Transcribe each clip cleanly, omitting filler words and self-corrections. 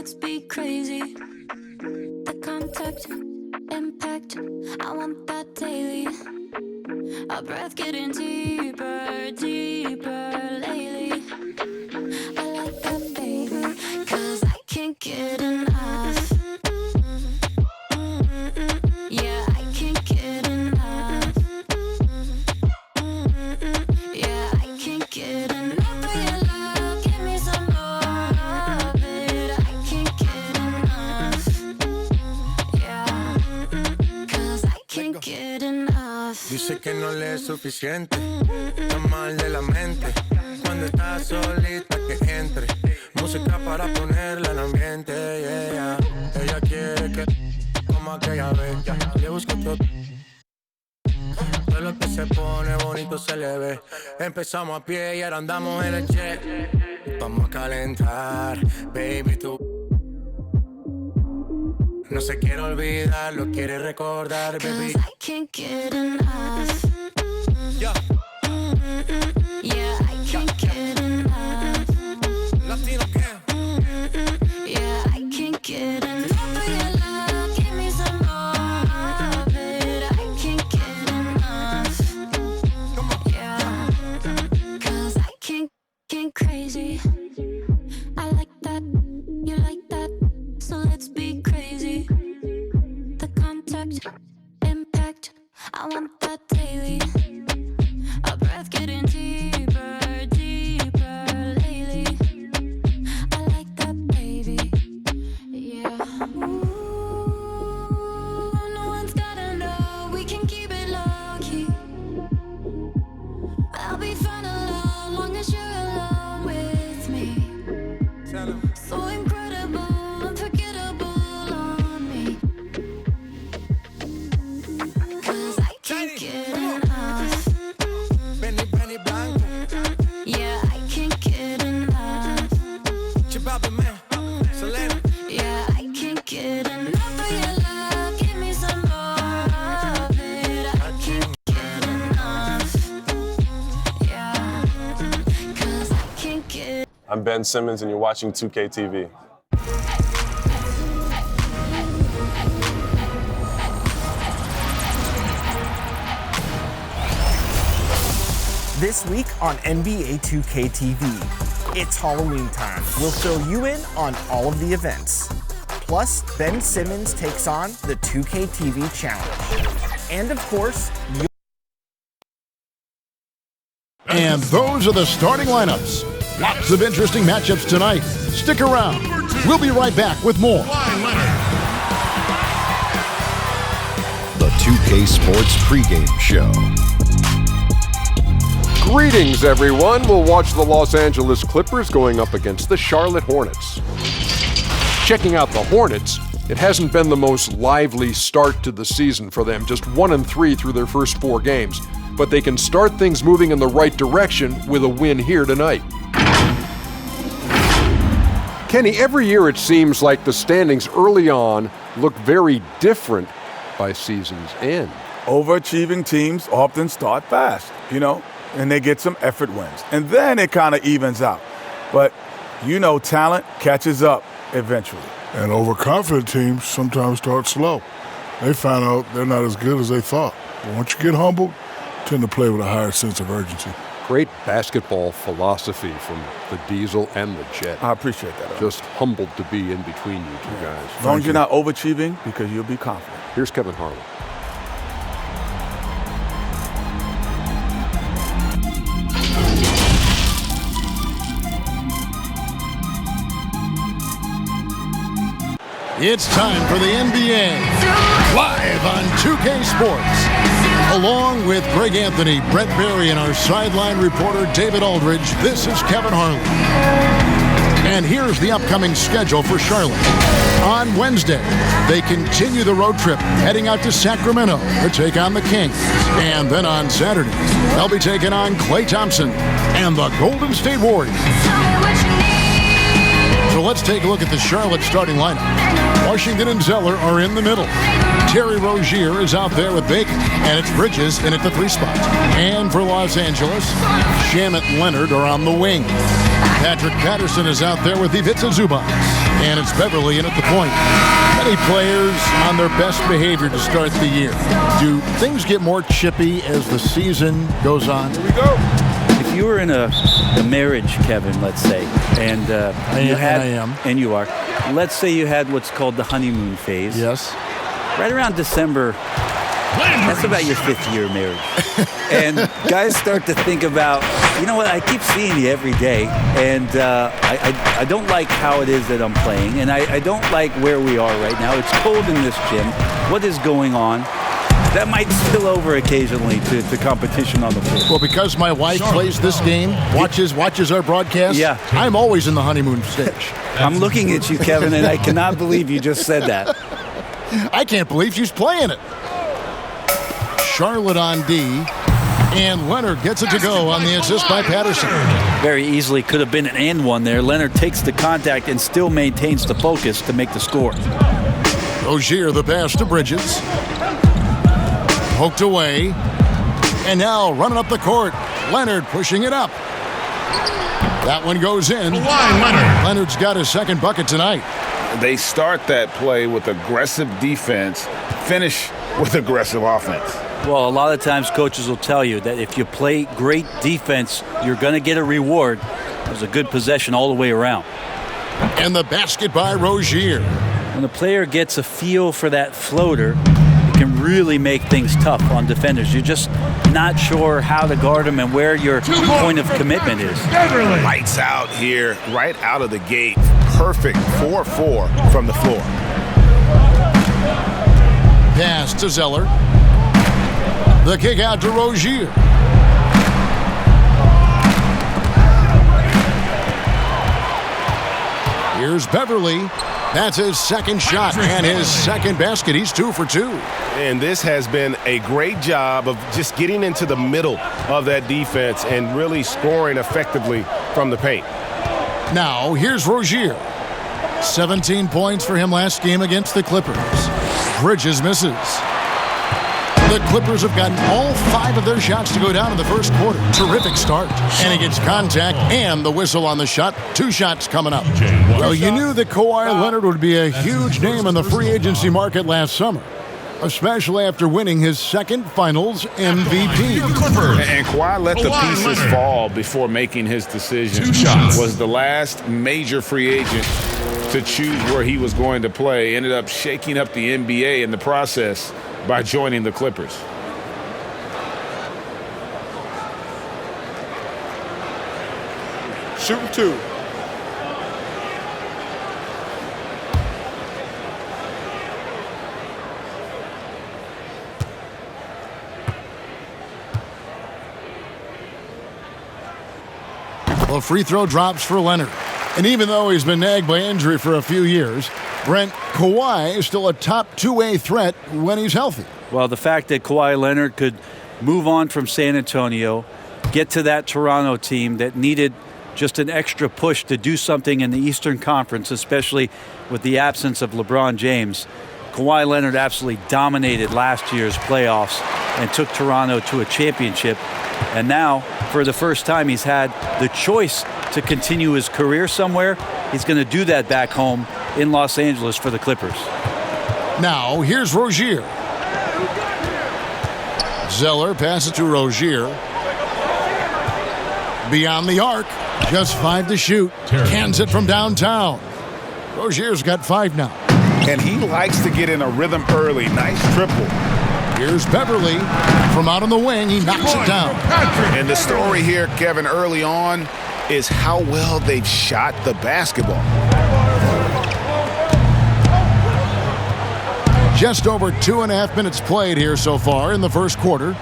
let's be crazy. The contact, impact, I want that daily. Our breath getting deeper, deeper lately. I like that, baby, 'cause I can't get enough. Yeah, I can't get enough. Yeah, I can't get enough of your love. Give me some more of it. I can't get enough. Yeah, 'cause I can't get enough. Dice que no le es suficiente, está mal de la mente. Cuando está solita que entre, música para ponerla en ambiente, yeah. Ella quiere que como aquella vez, le busco todo. Todo lo que se pone bonito se le ve. Empezamos a pie y ahora andamos en el jet. Vamos a calentar, baby, tú. No se quiere olvidar, lo quiere recordar, baby. 'Cause I can't get enough. Yeah. Yeah, I can't get enough. Latino can. Yeah, I can't get enough of your love. Give me some more of it. I can't get enough. Yeah, 'cause I can't crazy. I like that, you like that, so let's be crazy. The contact, impact, I want that daily. Our breath getting deeper, deeper lately. I like that, baby. Yeah. Ooh, no one's gotta know. We can keep it low key. I'll be fine alone, long as you're alone with me. Tell him. So incredible, unforgettable on me. 'Cause I can't get enough. Benny Blanco, Yeah, I can't get enough. Chibabe man, Selena. Yeah, I can't get enough of your love. Give me some more of it. I can't get enough. Yeah, 'cause I can't get. I'm Ben Simmons, and you're watching 2K TV. This week on NBA 2K TV, it's Halloween time. We'll fill you in on all of the events. Plus, Ben Simmons takes on the 2K TV Challenge. And of course, And those are the starting lineups. Lots of interesting matchups tonight. Stick around. We'll be right back with more. The 2K Sports pregame show. Greetings, everyone. We'll watch the Los Angeles Clippers going up against the Charlotte Hornets. Checking out the Hornets, it hasn't been the most lively start to the season for them, just 1-3 through their first 4 games. But they can start things moving in the right direction with a win here tonight. Kenny, every year it seems like the standings early on look very different by season's end. Overachieving teams often start fast, and they get some effort wins. And then it kind of evens out. But, talent catches up eventually. And overconfident teams sometimes start slow. They find out they're not as good as they thought. But once you get humbled, tend to play with a higher sense of urgency. Great basketball philosophy from the Diesel and the Jet. I appreciate that. Just humbled to be in between you two guys. As long as you're not overachieving, because you'll be confident. Here's Kevin Harlan. It's time for the NBA, live on 2K Sports. Along with Greg Anthony, Brett Berry, and our sideline reporter David Aldridge, this is Kevin Harlan. And here's the upcoming schedule for Charlotte. On Wednesday, they continue the road trip, heading out to Sacramento to take on the Kings. And then on Saturday, they'll be taking on Klay Thompson and the Golden State Warriors. So let's take a look at the Charlotte starting lineup. Washington and Zeller are in the middle. Terry Rozier is out there with Bacon, and it's Bridges in at the 3 spot. And for Los Angeles, Shamet and Leonard are on the wing. Patrick Patterson is out there with Ivica Zubac. And it's Beverly in at the point. Many players on their best behavior to start the year. Do things get more chippy as the season goes on? Here we go. If you were in a marriage, Kevin, let's say, and I am. And you are. Let's say you had what's called the honeymoon phase. Yes. Right around December, that's about your 5th year of marriage. And guys start to think about, you know what, I keep seeing you every day, and I don't like how it is that I'm playing, and I don't like where we are right now. It's cold in this gym. What is going on? That might spill over occasionally to competition on the floor. Well, because my wife plays this game, watches our broadcast, yeah. I'm always in the honeymoon stage. I'm looking at you, Kevin, and I cannot believe you just said that. I can't believe she's playing it. Charlotte on D, and Leonard gets it to go on the assist by Patterson. Very easily could have been an and one there. Leonard takes the contact and still maintains the focus to make the score. Rozier, the pass to Bridges. Poked away. And now running up the court. Leonard pushing it up. That one goes in. Leonard's got his second bucket tonight. They start that play with aggressive defense, finish with aggressive offense. Well, a lot of times coaches will tell you that if you play great defense, you're going to get a reward. It was a good possession all the way around. And the basket by Rozier. When the player gets a feel for that floater, it can really make things tough on defenders. You're just not sure how to guard them and where your point of commitment is. Lights out here, right out of the gate. Perfect 4-4 from the floor. Pass to Zeller. The kick out to Rozier. Here's Beverly. That's his second shot and his second basket. He's 2 for 2. And this has been a great job of just getting into the middle of that defense and really scoring effectively from the paint. Now, here's Rozier. 17 points for him last game against the Clippers. Bridges misses. The Clippers have gotten all 5 of their shots to go down in the first quarter. Terrific start. And he gets contact and the whistle on the shot. 2 shots coming up. Well, you knew that Kawhi Leonard would be a huge name in the free agency market last summer, especially after winning his second finals MVP. And Kawhi let the pieces fall before making his decision. Was the last major free agent to choose where he was going to play. Ended up shaking up the NBA in the process by joining the Clippers. Shooting 2. Well, free throw drops for Leonard. And even though he's been nagged by injury for a few years, Brent, Kawhi is still a top 2A threat when he's healthy. Well, the fact that Kawhi Leonard could move on from San Antonio, get to that Toronto team that needed just an extra push to do something in the Eastern Conference, especially with the absence of LeBron James. Kawhi Leonard absolutely dominated last year's playoffs and took Toronto to a championship. And now, for the first time, he's had the choice to continue his career somewhere. He's going to do that back home in Los Angeles for the Clippers. Now, here's Rozier. Zeller passes to Rozier. Beyond the arc, just 5 to shoot. Cans it from downtown. Rozier's got 5 now. And he likes to get in a rhythm early. Nice triple. Here's Beverly. From out on the wing, he knocks it down. And the story here, Kevin, early on is how well they've shot the basketball. Just over 2.5 minutes played here so far in the first quarter.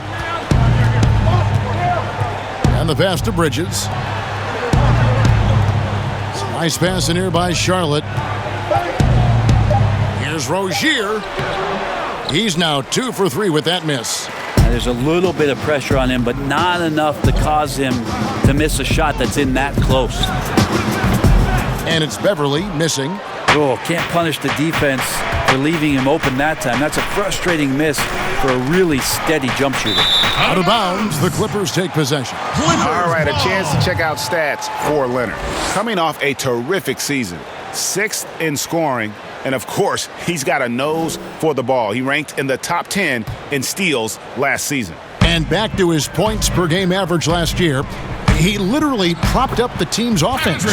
And the pass to Bridges. Some nice pass in here by Charlotte. Here's Rozier. He's now 2 for 3 with that miss. There's a little bit of pressure on him, but not enough to cause him to miss a shot that's in that close. And it's Beverly missing. Oh, can't punish the defense for leaving him open that time. That's a frustrating miss for a really steady jump shooter. Out of bounds, the Clippers take possession. All right, a chance to check out stats for Leonard. Coming off a terrific season, 6th in scoring, and of course, he's got a nose for the ball. He ranked in the top 10 in steals last season. And back to his points per game average last year, he literally propped up the team's offense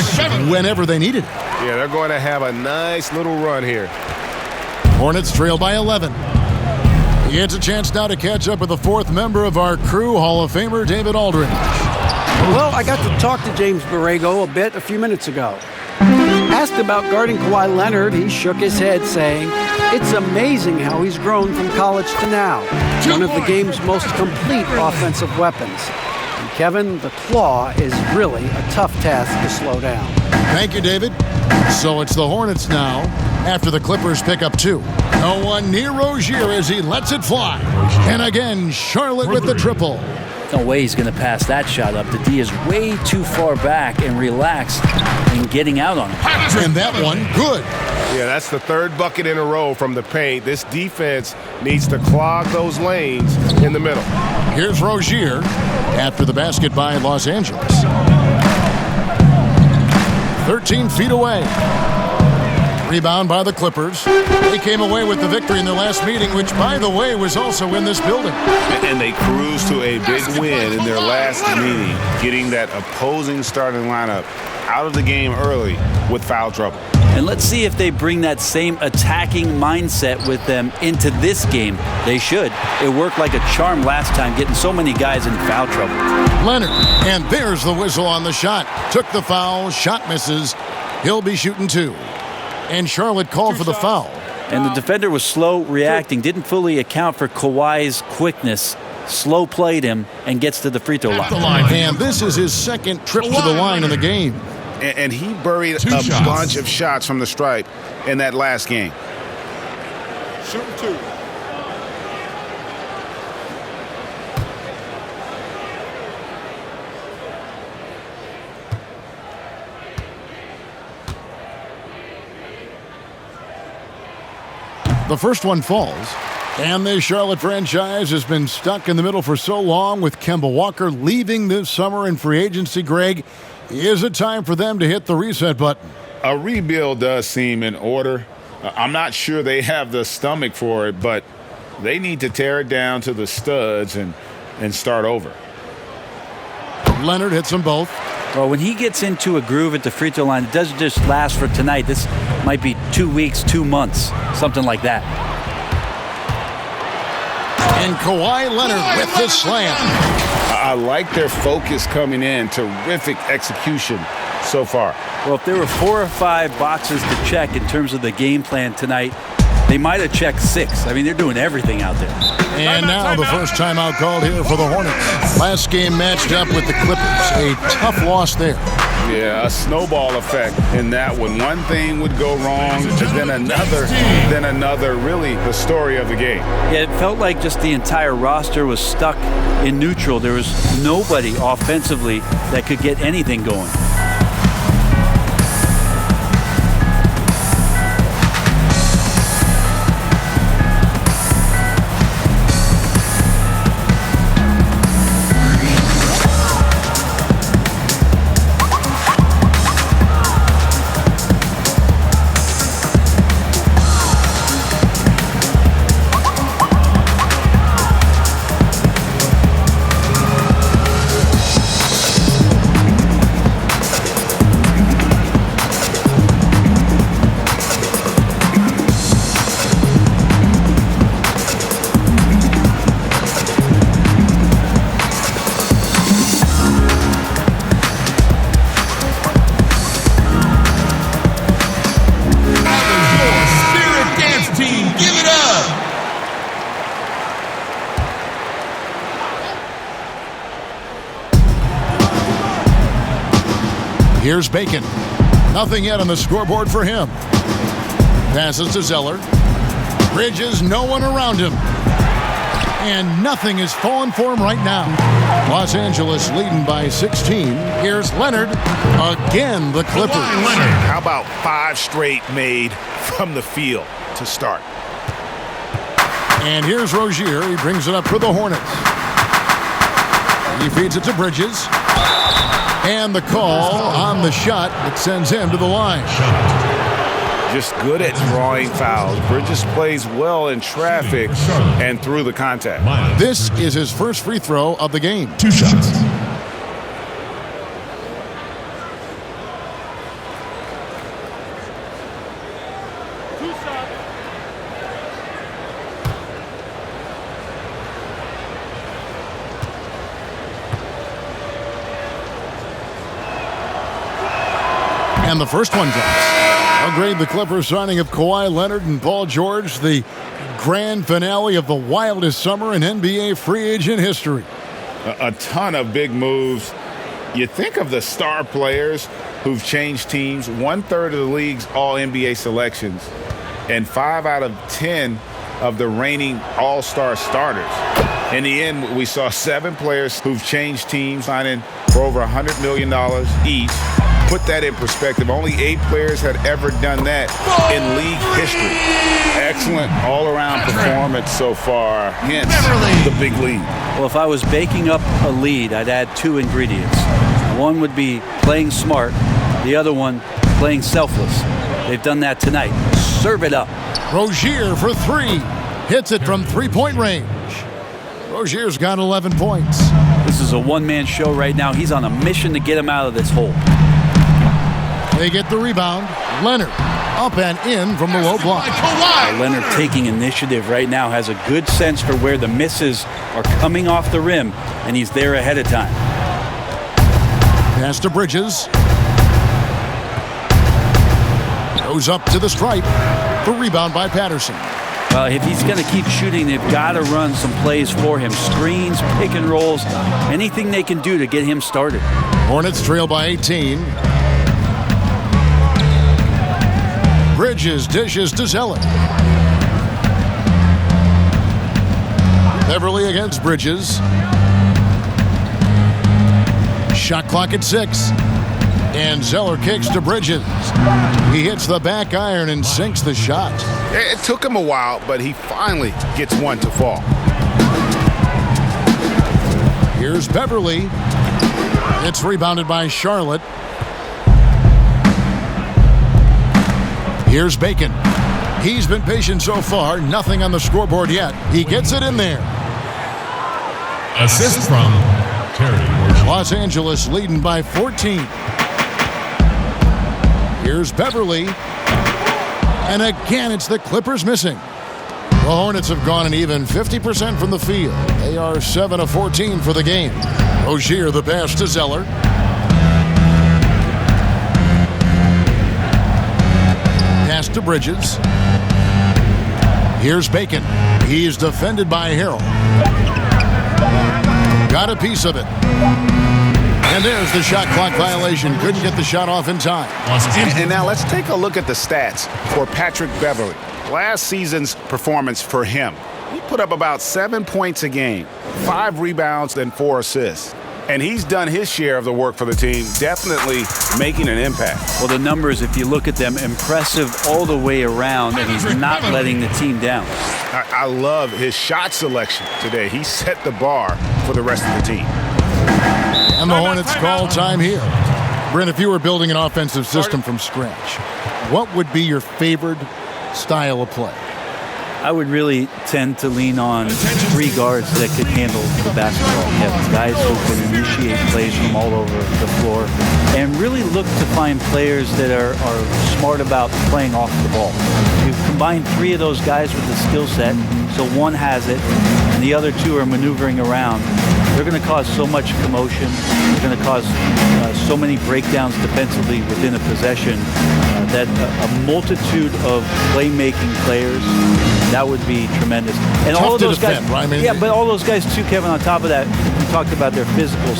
whenever they needed it. Yeah, they're going to have a nice little run here. Hornets trail by 11. He gets a chance now to catch up with the fourth member of our crew, Hall of Famer David Aldridge. Well, I got to talk to James Borrego a bit a few minutes ago. Asked about guarding Kawhi Leonard, he shook his head saying, "It's amazing how he's grown from college to now. One of the game's most complete offensive weapons. And Kevin, the claw is really a tough task to slow down." Thank you, David. So it's the Hornets now after the Clippers pick up 2. No one near Rozier as he lets it fly. And again, Charlotte with the triple. No way he's going to pass that shot up. The D is way too far back and relaxed in getting out on him. And that one, good. Yeah, that's the 3rd bucket in a row from the paint. This defense needs to clog those lanes in the middle. Here's Rozier after the basket by Los Angeles. 13 feet away. Rebound by the Clippers. They came away with the victory in their last meeting, which, by the way, was also in this building. And they cruised to a big win in their last meeting, getting that opposing starting lineup out of the game early with foul trouble. And let's see if they bring that same attacking mindset with them into this game. They should. It worked like a charm last time, getting so many guys in foul trouble. Leonard, and there's the whistle on the shot. Took the foul, shot misses. He'll be shooting 2. And Charlotte called for the foul. And the defender was slow reacting, didn't fully account for Kawhi's quickness. Slow played him and gets to the free throw line. And this is his second trip to the line in the game. And he buried a bunch of shots from the stripe in that last game. Shooting 2. The first one falls. And the Charlotte franchise has been stuck in the middle for so long with Kemba Walker leaving this summer in free agency. Greg, is it time for them to hit the reset button? A rebuild does seem in order. I'm not sure they have the stomach for it, but they need to tear it down to the studs and start over. Leonard hits them both. Well, when he gets into a groove at the free throw line, it doesn't just last for tonight. This might be 2 weeks, 2 months, something like that. And Kawhi Leonard with the slam. I like their focus coming in. Terrific execution so far. Well, if there were 4 or 5 boxes to check in terms of the game plan tonight, they might have checked 6. I mean, they're doing everything out there. And now the first timeout called here for the Hornets. Last game matched up with the Clippers. A tough loss there. Yeah, a snowball effect in that one. One thing would go wrong, then another. Really the story of the game. Yeah, it felt like just the entire roster was stuck in neutral. There was nobody offensively that could get anything going. Here's Bacon. Nothing yet on the scoreboard for him. Passes to Zeller. Bridges, no one around him. And nothing is falling for him right now. Los Angeles leading by 16. Here's Leonard. Again, the Clippers. How about 5 straight made from the field to start? And here's Rozier. He brings it up for the Hornets. He feeds it to Bridges. And the call on the shot that sends him to the line. just good at drawing fouls. Bridges plays well in traffic and through the contact. This is his first free throw of the game. 2 shots. And the first one drops. I'll grade the Clippers signing of Kawhi Leonard and Paul George, the grand finale of the wildest summer in NBA free agent history. A ton of big moves. You think of the star players who've changed teams, 1/3 of the league's all-NBA selections, and 5 out of 10 of the reigning all-star starters. In the end, we saw 7 players who've changed teams, signing for over $100 million each. Put that in perspective, only 8 players had ever done that in league history. Excellent all-around performance so far, hence the big lead. Well, if I was baking up a lead, I'd add 2 ingredients. One would be playing smart, the other one playing selfless. They've done that tonight. Serve it up. Rozier for 3. Hits it from three-point range. Rozier's got 11 points. This is a one-man show right now. He's on a mission to get him out of this hole. They get the rebound. Leonard up and in from the low block. Leonard taking initiative right now, has a good sense for where the misses are coming off the rim, and he's there ahead of time. Pass to Bridges. Goes up to the stripe. The rebound by Patterson. Well, if he's going to keep shooting, they've got to run some plays for him. Screens, pick and rolls, anything they can do to get him started. Hornets trail by 18. Bridges dishes to Zeller. Beverly against Bridges. Shot clock at 6. And Zeller kicks to Bridges. He hits the back iron and sinks the shot. It took him a while, but he finally gets one to fall. Here's Beverly. It's rebounded by Charlotte. Here's Bacon. He's been patient so far. Nothing on the scoreboard yet. He gets it in there. Assist from Terry. Los Angeles leading by 14. Here's Beverly. And again, it's the Clippers missing. The Hornets have gone an even 50% from the field. They are 7 of 14 for the game. Rozier the pass to Zeller. Pass to Bridges. Here's Bacon. He's defended by Harrell. Got a piece of it. And there's the shot clock violation. Couldn't get the shot off in time. And now let's take a look at the stats for Patrick Beverly. Last season's performance for him. He put up about 7 points a game, 5 rebounds, and 4 assists. And he's done his share of the work for the team, definitely making an impact. Well, the numbers, if you look at them, impressive all the way around, and he's not letting the team down. I love his shot selection today. He set the bar for the rest of the team. And the Hornets call time here. Brent, if you were building an offensive system from scratch, what would be your favorite style of play? I would really tend to lean on 3 guards that could handle the basketball. Guys who can initiate plays from all over the floor and really look to find players that are smart about playing off the ball. You combine 3 of those guys with the skill set, so one has it and the other 2 are maneuvering around. They're going to cause so much commotion. They're going to cause so many breakdowns defensively within a possession that a multitude of playmaking players, that would be tremendous. And tough all of those to defend, guys, right? I mean, yeah, but all those guys too, Kevin. On top of that, we talked about their physical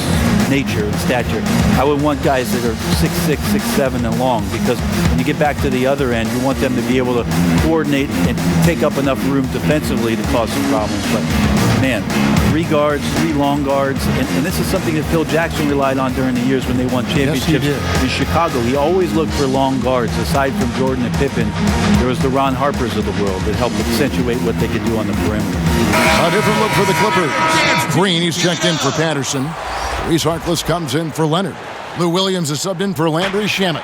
nature and stature. I would want guys that are 6'6", 6'7", and long, because when you get back to the other end, you want them to be able to coordinate and take up enough room defensively to cause some problems. But man, 3 guards, 3 long guards, and this is something that Phil Jackson relied on during the years when they won championships in Chicago. He always looked for long guards. Aside from Jordan and Pippen, there was the Ron Harpers of the world that helped accentuate what they could do on the perimeter. A different look for the Clippers. Green, he's checked in for Patterson. Reese Harkless comes in for Leonard. Lou Williams is subbed in for Landry Shamet.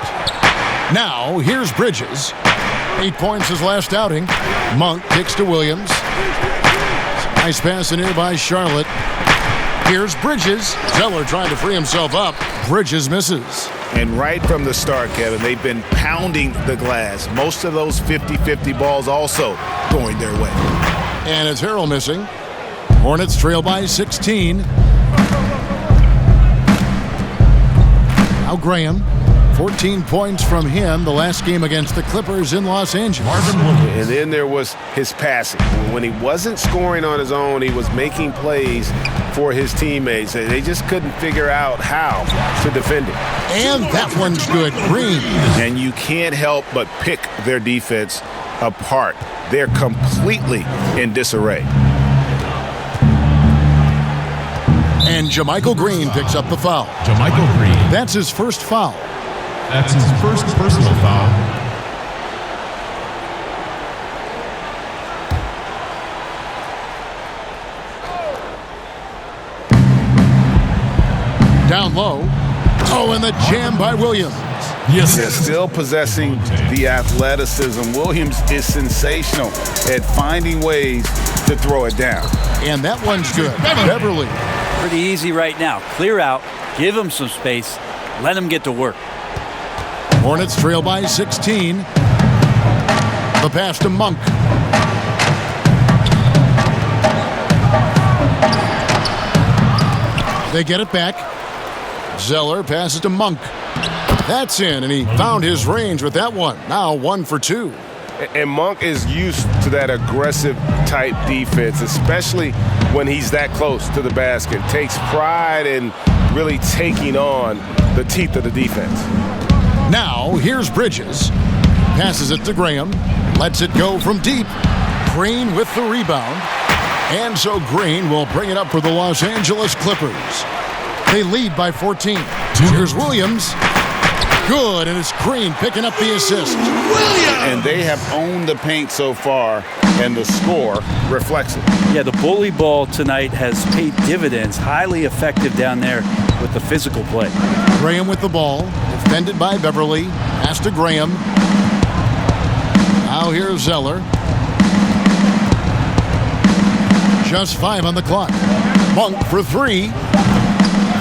Now, here's Bridges. 8 points his last outing. Monk kicks to Williams. Nice pass in here by Charlotte. Here's Bridges. Zeller trying to free himself up. Bridges misses. And right from the start, Kevin, they've been pounding the glass. Most of those 50-50 balls also going their way. And it's Harrell missing. Hornets trail by 16. Now Graham. 14 points from him the last game against the Clippers in Los Angeles. And then there was his passing. When he wasn't scoring on his own, he was making plays for his teammates. They just couldn't figure out how to defend it. And that one's good. Green. And you can't help but pick their defense apart. They're completely in disarray. And JaMychal Green picks up the foul. JaMychal Green. That's his first foul. That's his first personal foul. Down low. Oh, and the jam by Williams. Yes, they're still possessing the athleticism. Williams is sensational at finding ways to throw it down. And that one's good. Beverly. Pretty easy right now. Clear out, give him some space, let him get to work. Hornets trail by 16. The pass to Monk. They get it back. Zeller passes to Monk. That's in, and he found his range with that one. Now 1 for 2. And Monk is used to that aggressive type defense, especially when he's that close to the basket. Takes pride in really taking on the teeth of the defense. Now, here's Bridges. Passes it to Graham. Lets it go from deep. Green with the rebound. And so Green will bring it up for the Los Angeles Clippers. They lead by 14. Here's Williams. Good, and it's Green picking up the assist. And they have owned the paint so far, and the score reflects it. Yeah, the bully ball tonight has paid dividends. Highly effective down there with the physical play. Graham with the ball. Defended by Beverly. Pass to Graham. Now here's Zeller. Just 5 on the clock. Monk for 3.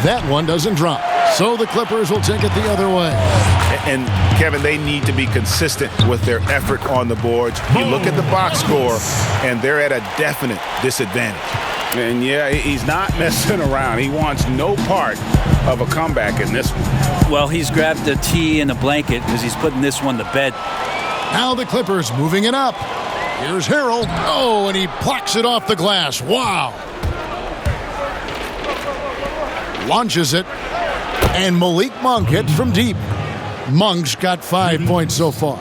That one doesn't drop. So the Clippers will take it the other way. And Kevin, they need to be consistent with their effort on the boards. You look at the box score, and they're at a definite disadvantage. And yeah, he's not messing around. He wants no part of a comeback in this one. Well, he's grabbed a tee and a blanket because he's putting this one to bed. Now the Clippers moving it up. Here's Harrell. Oh, and he plucks it off the glass. Wow. Launches it. And Malik Monk hits from deep. Monk's got 5 points so far.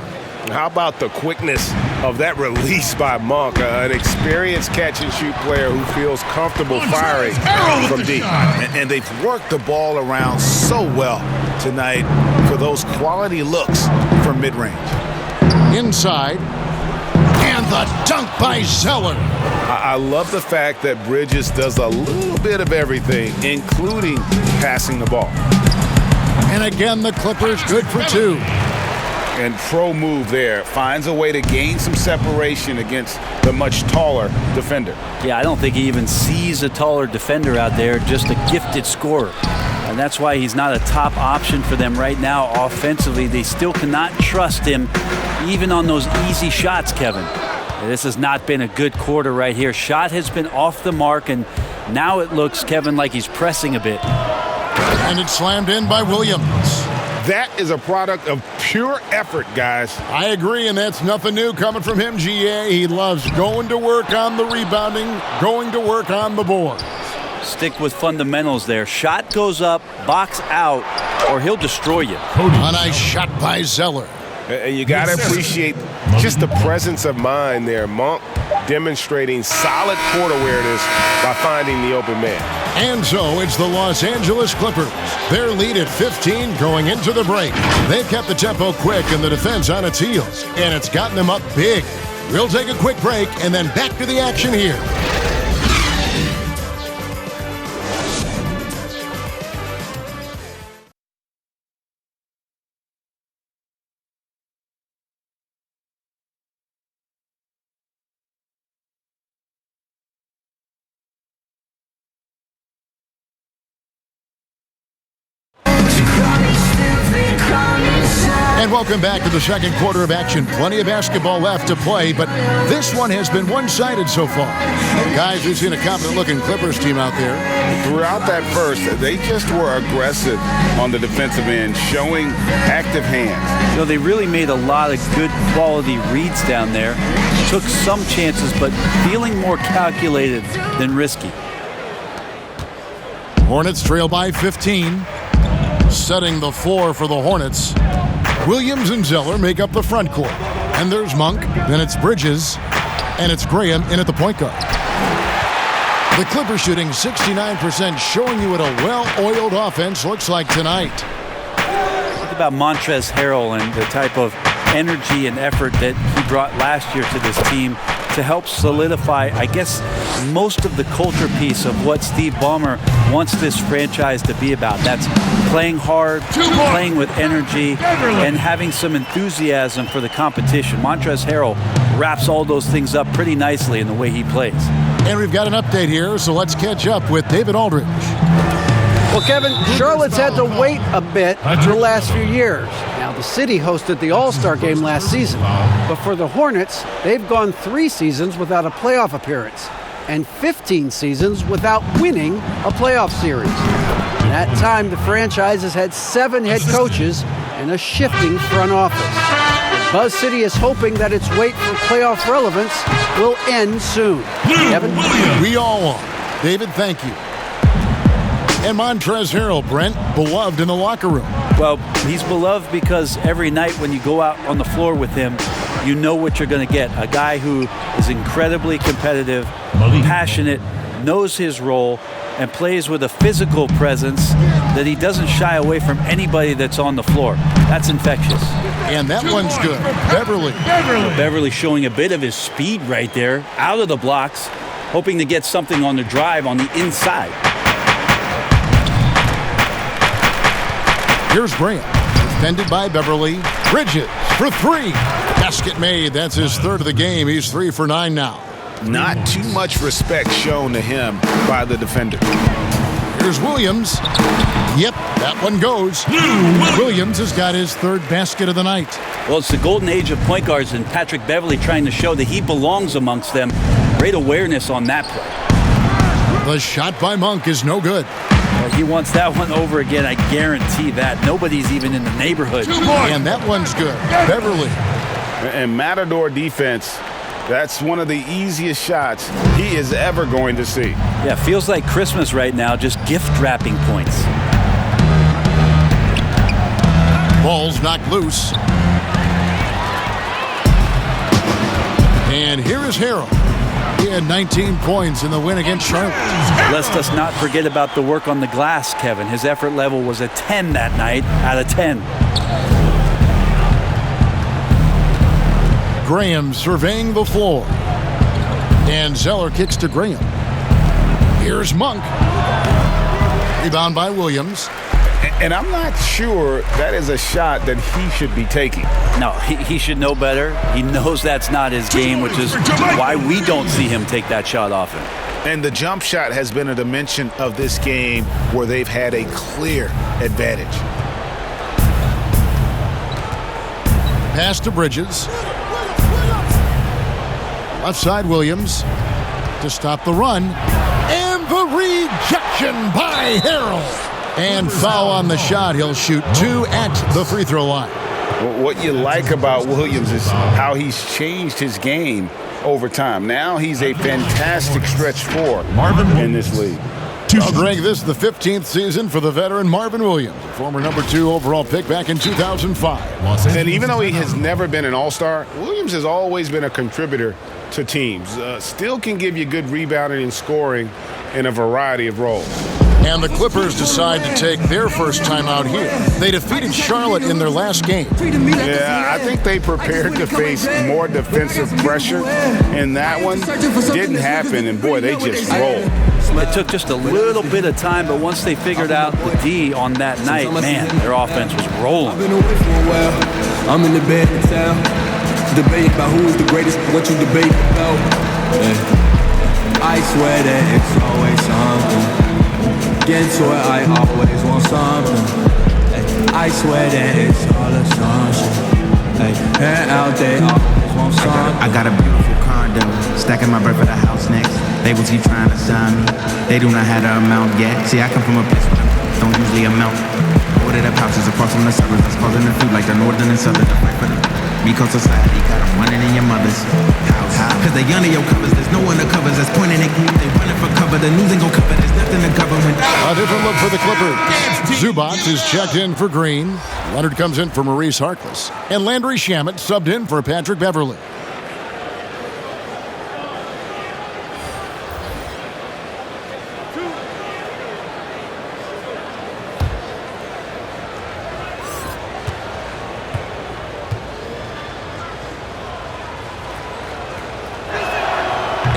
How about the quickness of that release by Monk, an experienced catch-and-shoot player who feels comfortable firing from deep. And they've worked the ball around so well tonight for those quality looks from mid-range. Inside. And the dunk by Zeller. I love the fact that Bridges does a little bit of everything, including passing the ball. And again, the Clippers good for 2. And pro move there. Finds a way to gain some separation against the much taller defender. Yeah, I don't think he even sees a taller defender out there, just a gifted scorer. And that's why he's not a top option for them right now offensively. They still cannot trust him, even on those easy shots, Kevin. This has not been a good quarter right here. Shot has been off the mark, and now it looks, Kevin, like he's pressing a bit. And it's slammed in by Williams. That is a product of pure effort, guys. I agree, and that's nothing new coming from him, GA. He loves going to work on the rebounding, going to work on the board. Stick with fundamentals there. Shot goes up, box out, or he'll destroy you. A nice shot by Zeller. And you got to appreciate just the presence of mind there. Monk demonstrating solid court awareness by finding the open man. And so it's the Los Angeles Clippers. Their lead at 15 going into the break. They've kept the tempo quick and the defense on its heels, and it's gotten them up big. We'll take a quick break and then back to the action here. And welcome back to the second quarter of action. Plenty of basketball left to play, but this one has been one-sided so far. Guys, we've seen a confident-looking Clippers team out there. Throughout that first, they just were aggressive on the defensive end, showing active hands. You know, they really made a lot of good quality reads down there. Took some chances, but feeling more calculated than risky. Hornets trail by 15. Setting the floor for the Hornets. Williams and Zeller make up the front court. And there's Monk, then it's Bridges, and it's Graham in at the point guard. The Clippers shooting 69%, showing you what a well-oiled offense looks like tonight. Think about Montrezl Harrell and the type of energy and effort that he brought last year to this team to help solidify, I guess, most of the culture piece of what Steve Ballmer wants this franchise to be about. That's playing hard, playing with energy, and having some enthusiasm for the competition. Montrezl Harrell wraps all those things up pretty nicely in the way he plays. And we've got an update here, so let's catch up with David Aldridge. Well, Kevin, Charlotte's had to wait a bit for the last few years. Now, the city hosted the All-Star game last season, but for the Hornets, they've gone 3 seasons without a playoff appearance and 15 seasons without winning a playoff series. In that time, the franchise has had 7 head coaches and a shifting front office. Buzz City is hoping that its wait for playoff relevance will end soon. Kevin? We all are. David, thank you. And Montrezl Harrell, Brent, beloved in the locker room. Well, he's beloved because every night when you go out on the floor with him, you know what you're going to get. A guy who is incredibly competitive, passionate, knows his role, and plays with a physical presence that he doesn't shy away from anybody that's on the floor. That's infectious. And that one's good. Beverly showing a bit of his speed right there, out of the blocks, hoping to get something on the drive on the inside. Here's Graham, defended by Beverly. Bridges for 3. Basket made. That's his 3rd of the game. He's 3 for 9 now. Not too much respect shown to him by the defender. Here's Williams. Yep, that one goes. Williams has got his 3rd basket of the night. Well, it's the golden age of point guards, and Patrick Beverly trying to show that he belongs amongst them. Great awareness on that play. The shot by Monk is no good. Well, he wants that one over again, I guarantee that. Nobody's even in the neighborhood. And that one's good. Beverly. And Matador defense, that's one of the easiest shots he is ever going to see. Yeah, feels like Christmas right now, just gift wrapping points. Ball's knocked loose. And here is Harrell. He had 19 points in the win against Charlotte. Let's just not forget about the work on the glass, Kevin. His effort level was a 10 that night out of 10. Graham surveying the floor. And Zeller kicks to Graham. Here's Monk. Rebound by Williams. And I'm not sure that is a shot that he should be taking. No, he should know better. He knows that's not his game, which is why we don't see him take that shot often. And the jump shot has been a dimension of this game where they've had a clear advantage. Pass to Bridges. Left side Williams to stop the run. And the rejection by Harrell. And foul on the shot. He'll shoot 2 at the free throw line. What you like about Williams is how he's changed his game over time. Now he's a fantastic stretch 4 in this league. Well, Greg, this is the 15th season for the veteran Marvin Williams, former number 2 overall pick back in 2005. And even though he has never been an all-star, Williams has always been a contributor to teams. Still can give you good rebounding and scoring in a variety of roles. And the Clippers decide to take their first time out here. They defeated Charlotte in their last game. Yeah, I think they prepared to face more defensive pressure, and that one didn't happen, and boy, they just rolled. It took just a little bit of time, but once they figured out the D on that night, man, their offense was rolling. I'm in the bed in town, debate about who is the greatest, what you debate about. I swear that it's always something. Get to it, I always want something. I swear that it's all a sunshine. Hey, and out there, always want something. I got a beautiful condo, stacking my bread for the house next. They will keep trying to sign me. They do not have the amount yet. See, I come from a place where the don't usually amount. Ordered up houses across from the suburbs. That's causing the food like the northern and southern. The fight for the because society got them running in your mother's house. Cause they under your covers, there's no one that covers. That's pointing at you, they running for cover. The news ain't gon' cover, there's nothing to cover when. A different look for the Clippers. Zubac is checked in for Green. Leonard comes in for Maurice Harkless. And Landry Shamet subbed in for Patrick Beverley.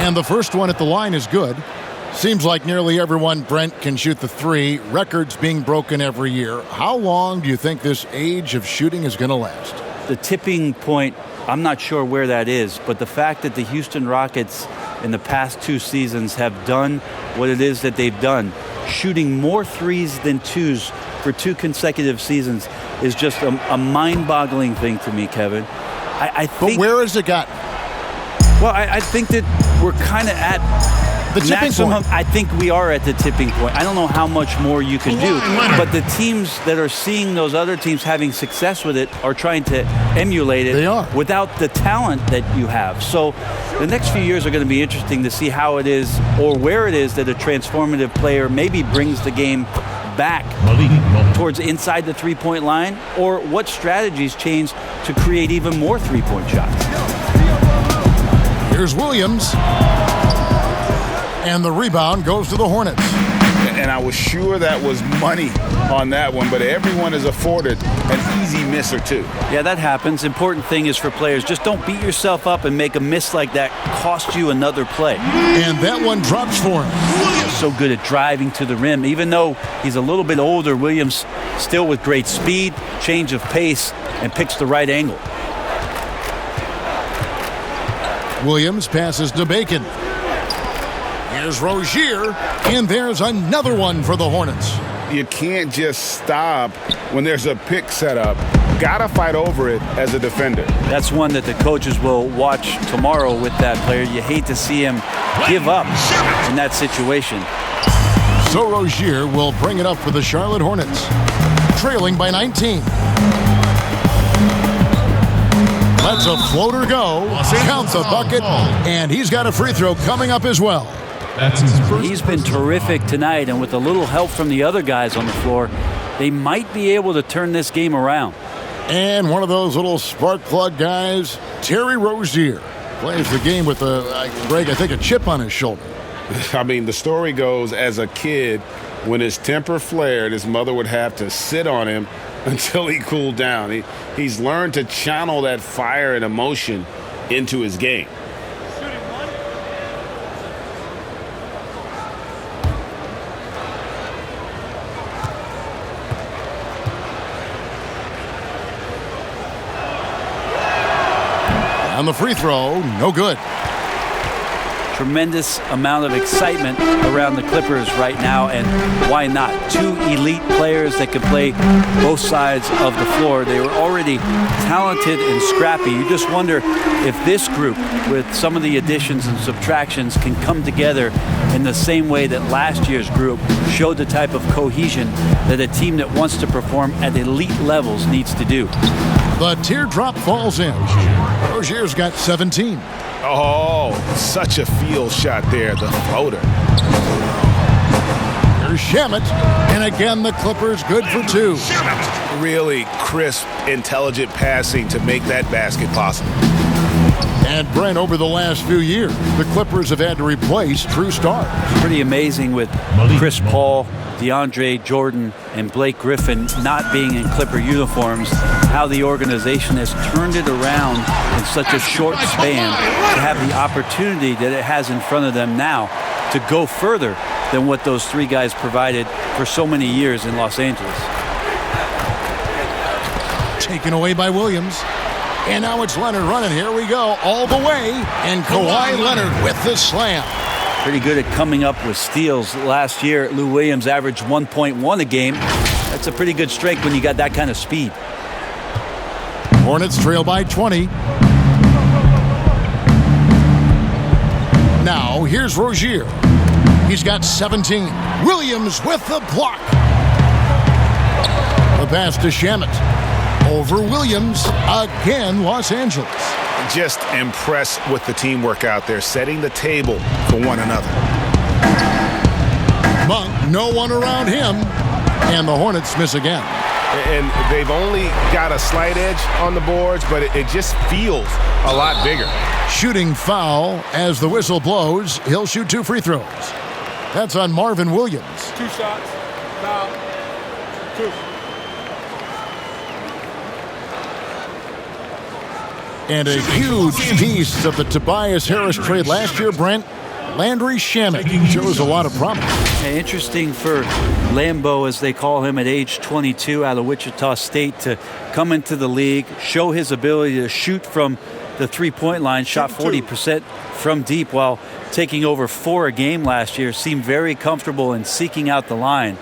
And the first one at the line is good. Seems like nearly everyone, Brent, can shoot the three. Records being broken every year. How long do you think this age of shooting is going to last? The tipping point, I'm not sure where that is, but the fact that the Houston Rockets in the past 2 seasons have done what it is that they've done, shooting more threes than twos for 2 consecutive seasons, is just a mind-boggling thing to me, Kevin. I think, but where has it gotten? Well, I think that we're kind of at the tipping maximum. point. I think we are at the tipping point. I don't know how much more you can do, but the teams that are seeing those other teams having success with it are trying to emulate it. They are. Without the talent that you have. So the next few years are going to be interesting to see how it is or where it is that a transformative player maybe brings the game back towards inside the three-point line, or what strategies change to create even more three-point shots. Here's Williams. And the rebound goes to the Hornets. And I was sure that was money on that one, but everyone is afforded an easy miss or two. Yeah, that happens. Important thing is for players, just don't beat yourself up and make a miss like that cost you another play. And that one drops for him. He's so good at driving to the rim. Even though he's a little bit older, Williams still with great speed, change of pace, and picks the right angle. Williams passes to Bacon. Here's Rozier, and there's another one for the Hornets. You can't just stop when there's a pick set up. Gotta fight over it as a defender. That's one that the coaches will watch tomorrow with that player. You hate to see him give up in that situation. So Rozier will bring it up for the Charlotte Hornets, trailing by 19. Lets a floater go, count the bucket, and he's got a free throw coming up as well. That's his first. He's been terrific tonight, and with a little help from the other guys on the floor, they might be able to turn this game around. And one of those little spark plug guys, Terry Rozier, plays the game with Greg, I think, a chip on his shoulder. I mean, the story goes, as a kid, when his temper flared, his mother would have to sit on him until he cooled down. He's learned to channel that fire and emotion into his game. On the free throw, no good. Tremendous amount of excitement around the Clippers right now, and why not? 2 elite players that can play both sides of the floor. They were already talented and scrappy. You just wonder if this group, with some of the additions and subtractions, can come together in the same way that last year's group showed the type of cohesion that a team that wants to perform at elite levels needs to do. The teardrop falls in. Rozier's got 17. Oh, such a field shot there, the floater. Here's Shamet, and again the Clippers good for 2. Really crisp, intelligent passing to make that basket possible. And Brent, over the last few years, the Clippers have had to replace true stars. Pretty amazing with Chris Paul, DeAndre Jordan, and Blake Griffin not being in Clipper uniforms, how the organization has turned it around in such a short span to have the opportunity that it has in front of them now to go further than what those 3 guys provided for so many years in Los Angeles. Taken away by Williams. And now it's Leonard running. Here we go, all the way. And Kawhi Leonard with the slam. Pretty good at coming up with steals. Last year, Lou Williams averaged 1.1 a game. That's a pretty good streak when you got that kind of speed. Hornets trail by 20. Now, here's Rozier. He's got 17. Williams with the block. The pass to Shamet. Over Williams. Again, Los Angeles. Just impressed with the teamwork out there, setting the table for one another. Monk, no one around him. And the Hornets miss again. And they've only got a slight edge on the boards, but it just feels a lot bigger. Shooting foul as the whistle blows. He'll shoot 2 free throws. That's on Marvin Williams. 2 shots. Foul. 2. And a huge piece of the Tobias Harris trade last year, Brent. Landry Shamet shows a lot of promise. Interesting for Lambeau, as they call him, at age 22 out of Wichita State, to come into the league, show his ability to shoot from the three-point line, shot 40% from deep while taking over 4 a game last year, seemed very comfortable in seeking out the line.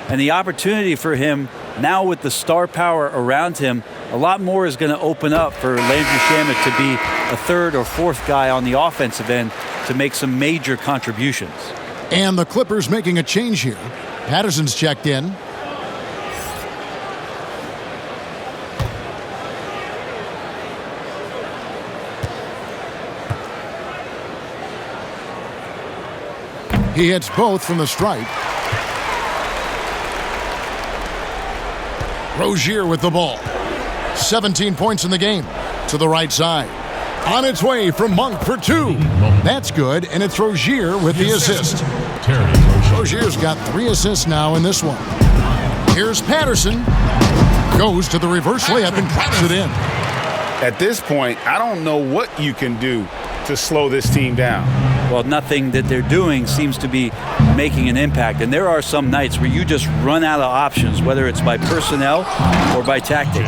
And the opportunity for him now with the star power around him, a lot more is going to open up for Landry Shamet to be a 3rd or 4th guy on the offensive end to make some major contributions. And the Clippers making a change here. Patterson's checked in. He hits both from the stripe. Rozier with the ball. 17 points in the game. To the right side. On its way from Monk for 2. That's good, and it's Rozier with the assist. Rozier's got 3 assists now in this one. Here's Patterson. Goes to the reverse layup and drops it in. At this point, I don't know what you can do to slow this team down. Well, nothing that they're doing seems to be making an impact. And there are some nights where you just run out of options, whether it's by personnel or by tactic.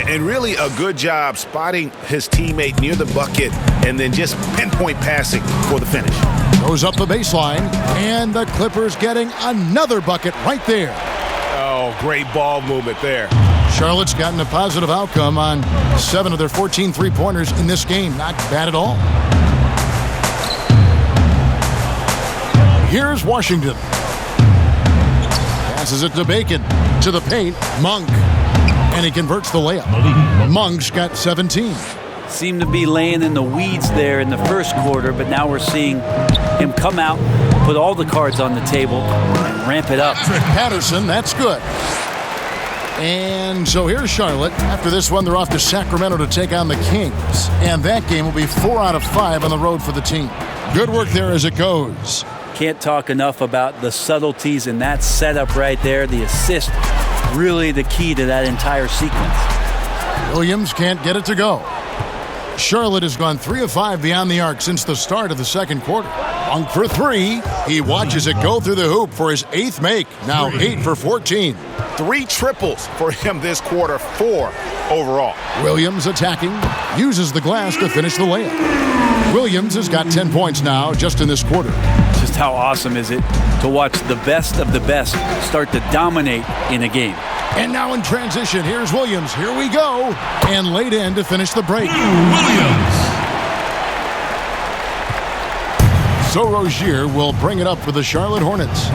And really a good job spotting his teammate near the bucket and then just pinpoint passing for the finish. Goes up the baseline, and the Clippers getting another bucket right there. Oh, great ball movement there. Charlotte's gotten a positive outcome on 7 of their 14 three-pointers in this game. Not bad at all. Here's Washington. Passes it to Bacon. To the paint, Monk. And he converts the layup. Monk's got 17. Seemed to be laying in the weeds there in the first quarter, but now we're seeing him come out, put all the cards on the table, and ramp it up. Patterson, that's good. And so here's Charlotte. After this one, they're off to Sacramento to take on the Kings. And that game will be 4 out of 5 on the road for the team. Good work there as it goes. Can't talk enough about the subtleties in that setup right there. The assist, really the key to that entire sequence. Williams can't get it to go. Charlotte has gone 3 of 5 beyond the arc since the start of the second quarter. Monk for 3. He watches it go through the hoop for his 8th make. Now 8 for 14. 3 triples for him this quarter, 4 overall. Williams attacking, uses the glass to finish the layup. Williams has got 10 points now just in this quarter. Just how awesome is it to watch the best of the best start to dominate in a game. And now in transition, here's Williams. Here we go. And laid in to finish the break. Williams. So Rozier will bring it up for the Charlotte Hornets.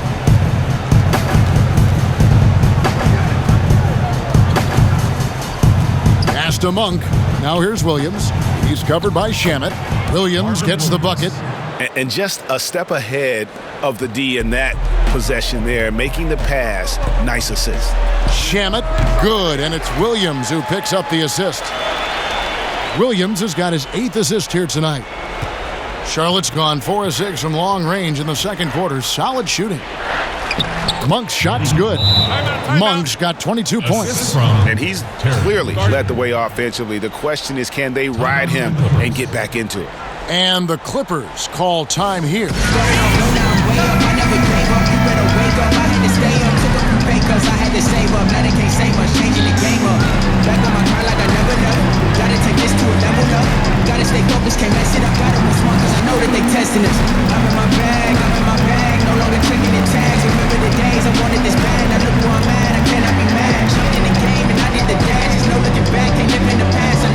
Pass to Monk. Now here's Williams. He's covered by Shamet. Williams gets the bucket. And just a step ahead of the D in that possession there, making the pass. Nice assist. Shamet, good, and it's Williams who picks up the assist. Williams has got his 8th assist here tonight. Charlotte's gone 4 of 6 from long range in the second quarter. Solid shooting. Monk's shot's good. Monk's got 22 points. And he's clearly led the way offensively. The question is, can they ride him and get back into it? And the Clippers call time here. Gotta stay focused, can't mess it up. Gotta move smart, cause I know that they testing us. I'm in my bag, no longer tricking in tags. Remember the days I wanted this bad. Now look who I'm at, I cannot be mad. Jumped in the game and I did the dash. There's no looking back, can't live in the past.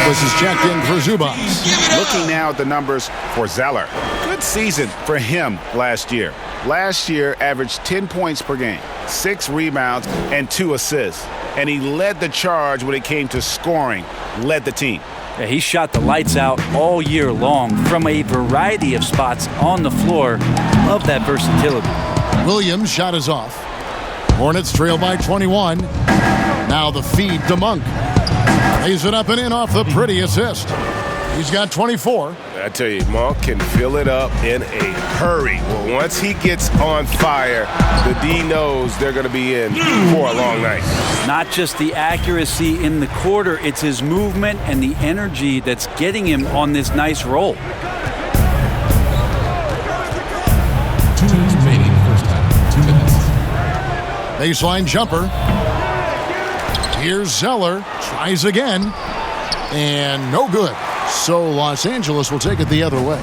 Harkless is checked in for Zubas. Looking now at the numbers for Zeller. Good season for him last year. Last year averaged 10 points per game, 6 rebounds, and 2 assists. And he led the charge when it came to scoring, led the team. Yeah, he shot the lights out all year long from a variety of spots on the floor. Love that versatility. Williams' shot is off. Hornets trail by 21. Now the feed to Monk. Lays it up and in off the pretty assist. He's got 24. I tell you, Monk can fill it up in a hurry. Well, once he gets on fire, the D knows they're going to be in for a long night. Not just the accuracy in the quarter, it's his movement and the energy that's getting him on this nice roll. 2 minutes remaining first half. 2 minutes. Baseline jumper. Here's Zeller. Tries again. And no good. So Los Angeles will take it the other way.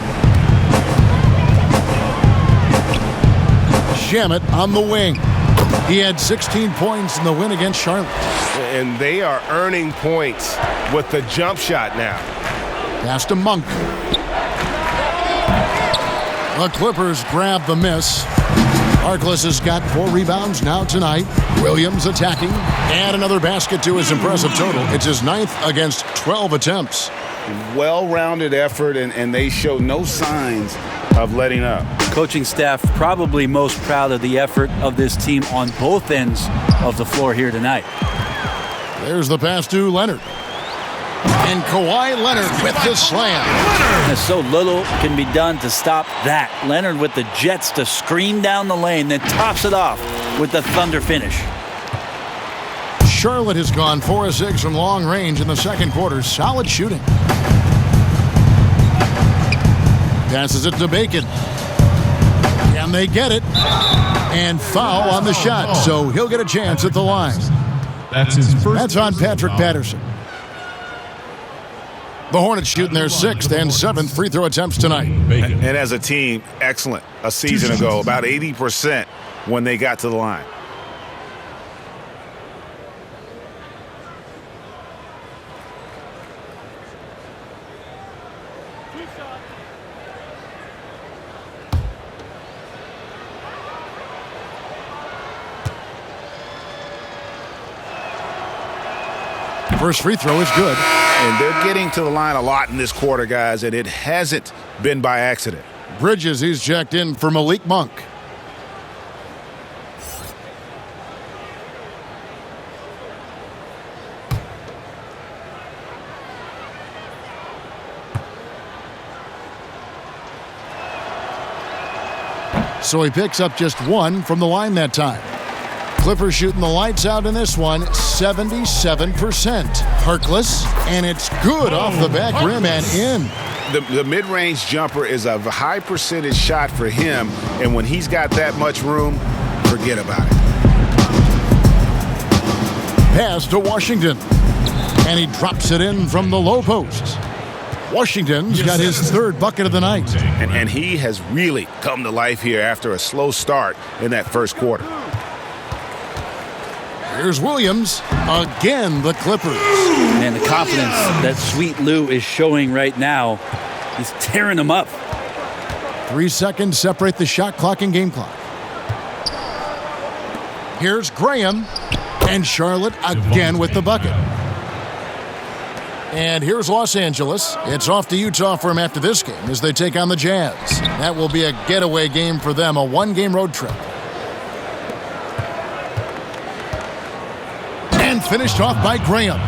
Shamet on the wing. He had 16 points in the win against Charlotte. And they are earning points with the jump shot now. Pass to Monk. The Clippers grab the miss. Harkless has got 4 rebounds now tonight. Williams attacking. And another basket to his impressive total. It's his 9th against 12 attempts. Well-rounded effort, and they show no signs of letting up. Coaching staff probably most proud of the effort of this team on both ends of the floor here tonight. There's the pass to Leonard. And Kawhi Leonard with the slam. And so little can be done to stop that. Leonard with the jets to scream down the lane, then tops it off with the thunder finish. Charlotte has gone 4 of 6 from long range in the second quarter. Solid shooting. Passes it to Bacon. And they get it. And foul on the shot. So he'll get a chance at the line. That's his first. That's on Patrick Patterson. The Hornets shooting their 6th and 7th free throw attempts tonight. And as a team, excellent. A season ago, about 80% when they got to the line. First free throw is good. And they're getting to the line a lot in this quarter, guys, and it hasn't been by accident. Bridges, he's checked in for Malik Monk. So he picks up just 1 from the line that time. Clippers shooting the lights out in this one, 77%. Harkless, and it's good off the back rim and in. The mid-range jumper is a high percentage shot for him, and when he's got that much room, forget about it. Pass to Washington, and he drops it in from the low post. Washington's got his 3rd bucket of the night. And he has really come to life here after a slow start in that first quarter. Here's Williams. Again, the Clippers. And the confidence that Sweet Lou is showing right now, he's tearing them up. 3 seconds separate the shot clock and game clock. Here's Graham. And Charlotte again with the bucket. And here's Los Angeles. It's off to Utah for him after this game as they take on the Jazz. That will be a getaway game for them, a 1-game road trip. And finished off by Graham.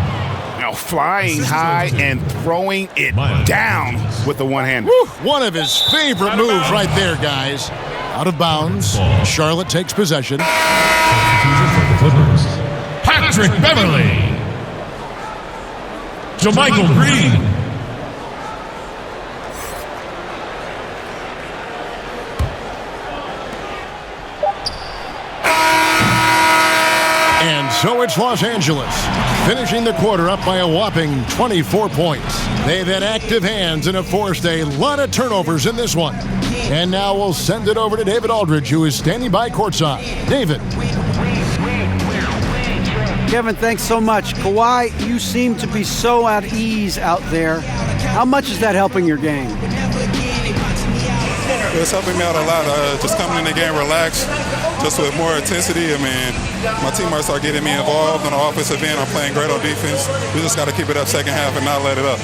Now flying high and throwing it down with the one-hander. One of his favorite moves right there, guys. Out of bounds. Charlotte takes possession. Patrick Beverly. JaMychal Green. And so it's Los Angeles, finishing the quarter up by a whopping 24 points. They've had active hands and have forced a lot of turnovers in this one. And now we'll send it over to David Aldridge, who is standing by courtside. David. Kevin, thanks so much. Kawhi, you seem to be so at ease out there. How much is that helping your game? It's helping me out a lot. Just coming in the game relaxed, just with more intensity. I mean, my teammates are getting me involved on the offensive end. I'm playing great on defense. We just got to keep it up second half and not let it up.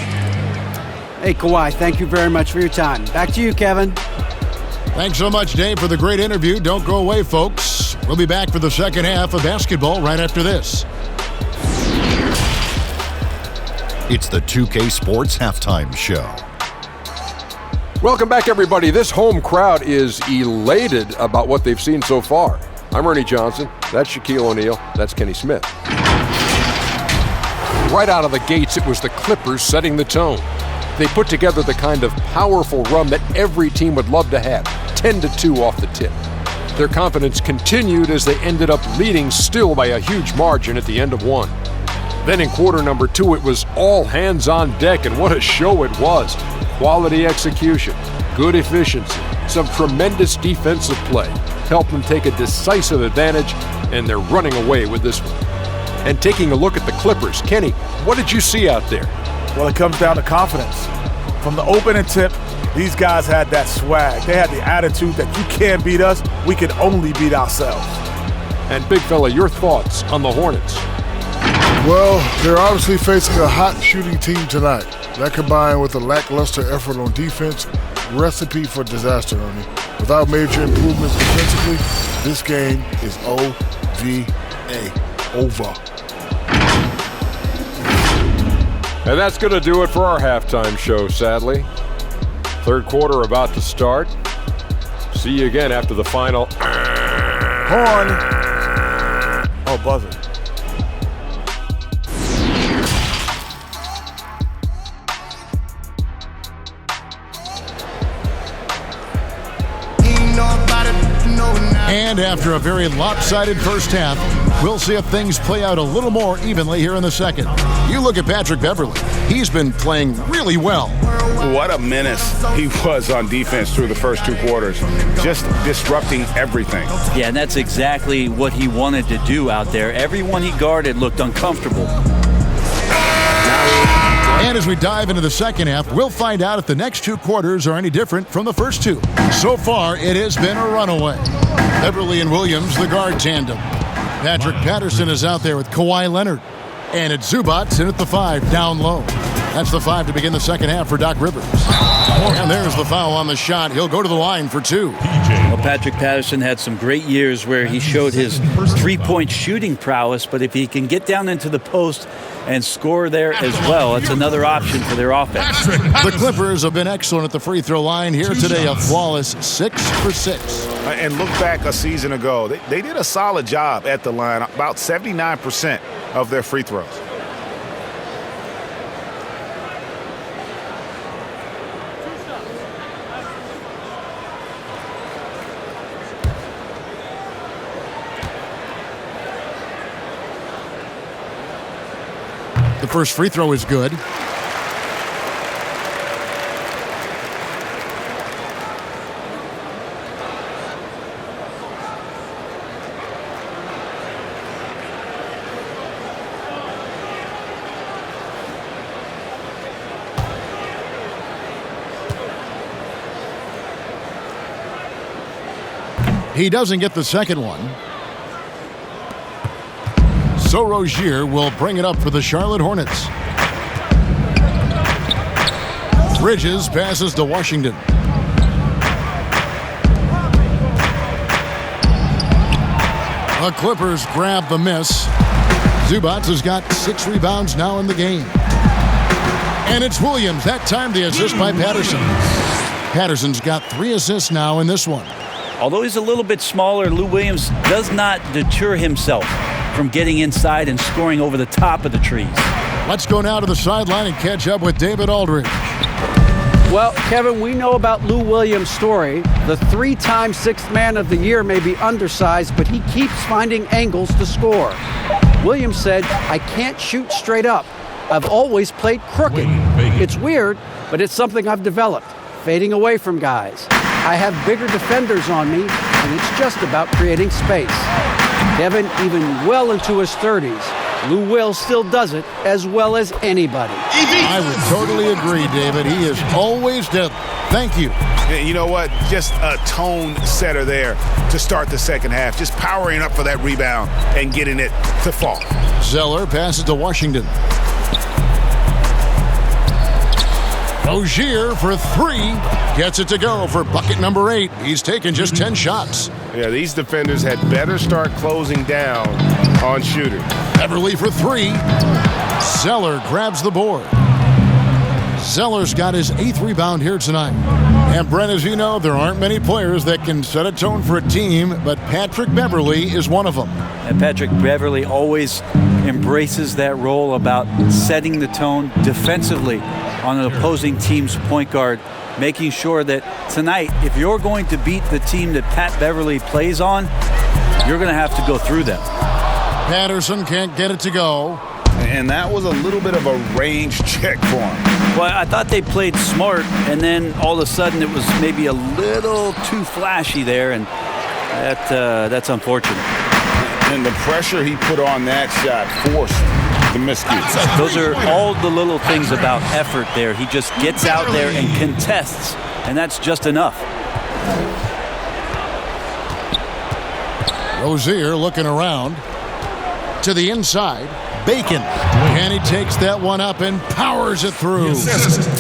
Hey, Kawhi, thank you very much for your time. Back to you, Kevin. Thanks so much, Dave, for the great interview. Don't go away, folks. We'll be back for the second half of basketball right after this. It's the 2K Sports Halftime Show. Welcome back, everybody. This home crowd is elated about what they've seen so far. I'm Ernie Johnson. That's Shaquille O'Neal. That's Kenny Smith. Right out of the gates, it was the Clippers setting the tone. They put together the kind of powerful run that every team would love to have, 10-2 off the tip. Their confidence continued as they ended up leading still by a huge margin at the end of one. Then in quarter number 2, it was all hands on deck, and what a show it was. Quality execution, good efficiency, some tremendous defensive play helped them take a decisive advantage, and they're running away with this one. And taking a look at the Clippers, Kenny, what did you see out there? Well, it comes down to confidence. From the opening tip, these guys had that swag. They had the attitude that you can't beat us, we can only beat ourselves. And Big Fella, your thoughts on the Hornets? Well, they're obviously facing a hot shooting team tonight. That combined with a lackluster effort on defense, recipe for disaster, Ernie. Without major improvements defensively, this game is OVA. Over. And that's going to do it for our halftime show, sadly. Third quarter about to start. See you again after the final. Horn. Oh, buzzer. And after a very lopsided first half, we'll see if things play out a little more evenly here in the second. You look at Patrick Beverley. He's been playing really well. What a menace he was on defense through the first 2 quarters, just disrupting everything. Yeah, and that's exactly what he wanted to do out there. Everyone he guarded looked uncomfortable. And as we dive into the second half, we'll find out if the next 2 quarters are any different from the first 2. So far, it has been a runaway. Beverley and Williams, the guard tandem. Patrick Patterson is out there with Kawhi Leonard. And it's Zubats in at the 5, down low. That's the 5 to begin the second half for Doc Rivers. And there's the foul on the shot. He'll go to the line for 2. Well, Patrick Patterson had some great years where he showed his three-point shooting prowess, but if he can get down into the post and score there as well, it's another option for their offense. The Clippers have been excellent at the free throw line here today, a flawless 6 for 6. And look back a season ago, they did a solid job at the line, about 79% of their free throws. The first free throw is good. He doesn't get the second one. So Rozier will bring it up for the Charlotte Hornets. Bridges passes to Washington. The Clippers grab the miss. Zubats has got 6 rebounds now in the game. And it's Williams. That time the assist by Patterson. Patterson's got 3 assists now in this one. Although he's a little bit smaller, Lou Williams does not deter himself from getting inside and scoring over the top of the trees. Let's go now to the sideline and catch up with David Aldridge. Well, Kevin, we know about Lou Williams' story. The 3-time Sixth Man of the Year may be undersized, but he keeps finding angles to score. Williams said, "I can't shoot straight up. I've always played crooked. It's weird, but it's something I've developed, fading away from guys. I have bigger defenders on me, and it's just about creating space." Kevin, even well into his 30s, Lou Will still does it as well as anybody. I would totally agree, David. He is always deadly. Thank you. And you know what? Just a tone setter there to start the second half. Just powering up for that rebound and getting it to fall. Zeller passes to Washington. Rozier for three. Gets it to go for bucket number 8. He's taken just 10 shots. Yeah, these defenders had better start closing down on shooters. Beverly for three. Zeller grabs the board. Zeller's got his 8th rebound here tonight. And Brent, as you know, there aren't many players that can set a tone for a team, but Patrick Beverly is one of them. And Patrick Beverly always embraces that role about setting the tone defensively on an opposing team's point guard, making sure that tonight, if you're going to beat the team that Pat Beverly plays on, you're going to have to go through them. Patterson can't get it to go. And that was a little bit of a range check for him. Well, I thought they played smart, and then all of a sudden it was maybe a little too flashy there, and that's unfortunate. And the pressure he put on that shot forced the miscues. Those are all the little things about effort there. He just gets out there and contests, and that's just enough. Rozier looking around to the inside. Bacon. And he takes that one up and powers it through.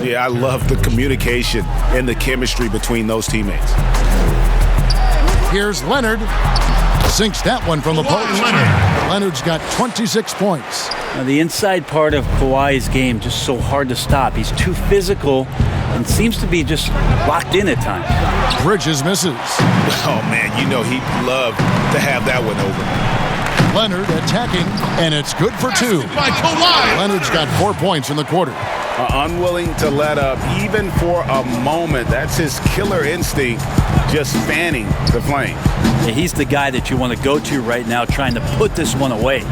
Yeah, I love the communication and the chemistry between those teammates. Here's Leonard. Sinks that one from the post. Leonard's got 26 points. Now, the inside part of Kawhi's game just so hard to stop. He's too physical and seems to be just locked in at times. Bridges misses. Oh, man, you know he'd love to have that one over. Leonard attacking, and it's good for 2. Leonard's got 4 points in the quarter. Unwilling to let up, even for a moment. That's his killer instinct, just fanning the flame. Yeah, he's the guy that you want to go to right now, trying to put this one away.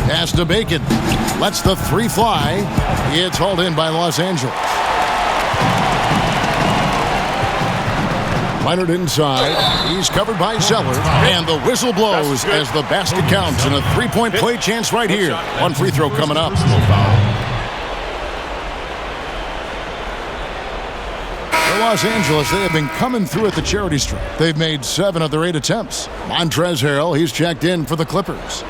Pass to Bacon. Lets the 3 fly. It's hauled in by Los Angeles. Leonard inside. He's covered by Zeller. And the whistle blows as the basket counts and a 3-point play chance right here. One free throw coming up. For Los Angeles, they have been coming through at the charity stripe. They've made 7 of their 8 attempts. Montrezl Harrell, he's checked in for the Clippers.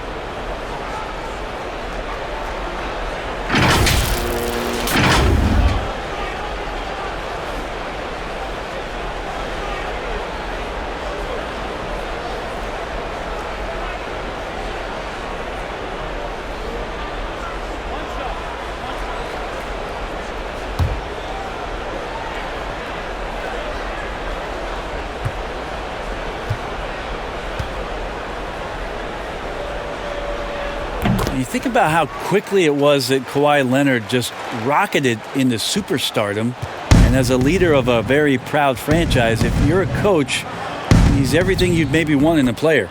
You think about how quickly it was that Kawhi Leonard just rocketed into superstardom. And as a leader of a very proud franchise, if you're a coach, he's everything you'd maybe want in a player.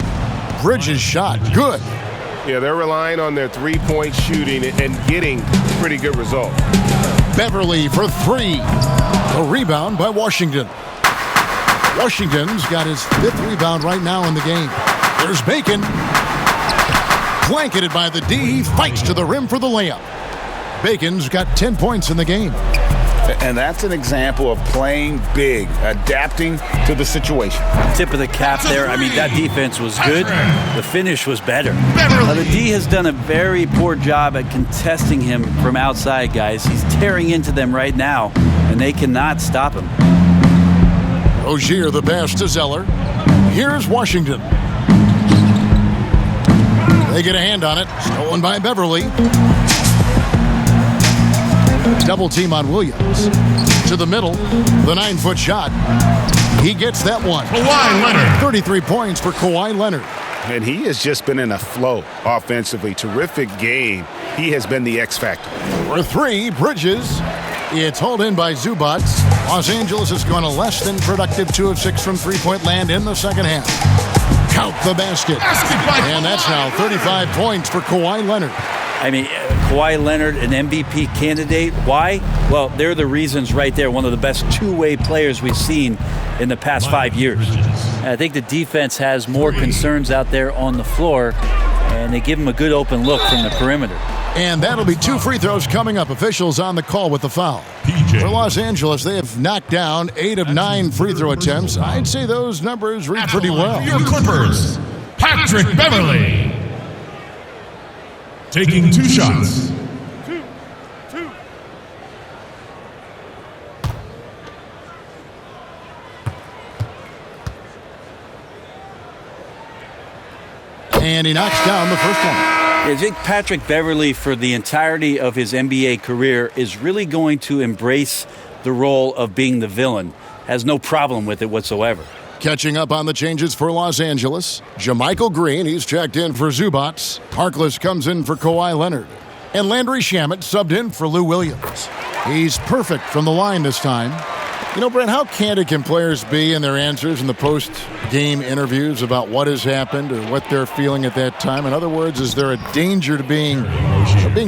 Bridges shot. Good. Yeah, they're relying on their three-point shooting and getting pretty good results. Beverly for 3. A rebound by Washington. Washington's got his 5th rebound right now in the game. There's Bacon. Blanketed by the D. He fights to the rim for the layup. Bacon's got 10 points in the game. And that's an example of playing big, adapting to the situation. Tip of the cap there. I mean, that defense was good. The finish was better. The D has done a very poor job at contesting him from outside, guys. He's tearing into them right now, and they cannot stop him. Rozier the pass to Zeller. Here's Washington. They get a hand on it. Stolen by Beverly. Double team on Williams. To the middle. The 9-foot shot. He gets that one. Kawhi Leonard. 33 points for Kawhi Leonard. And he has just been in a flow offensively. Terrific game. He has been the X factor. For 3, Bridges. It's hauled in by Zubac. Los Angeles has gone a less than productive 2 of 6 from three-point land in the second half. Count the basket. And that's now 35 points for Kawhi Leonard. I mean, Kawhi Leonard, an MVP candidate. Why? Well, they're the reasons right there. One of the best two-way players we've seen in the past 5 years. I think the defense has more concerns out there on the floor, and they give him a good open look from the perimeter. And that'll be 2 free throws coming up. Officials on the call with the foul. For Los Angeles, they have knocked down 8 of 9 free throw attempts. I'd say those numbers read pretty well. Your Clippers, Patrick Beverley. Taking 2 shots. And he knocks down the first one. I think Patrick Beverley, for the entirety of his NBA career, is really going to embrace the role of being the villain. Has no problem with it whatsoever. Catching up on the changes for Los Angeles, JaMychal Green, he's checked in for Zubats. Harkless comes in for Kawhi Leonard. And Landry Shamet subbed in for Lou Williams. He's perfect from the line this time. You know, Brent, how candid can players be in their answers in the post-game interviews about what has happened or what they're feeling at that time? In other words, is there a danger to being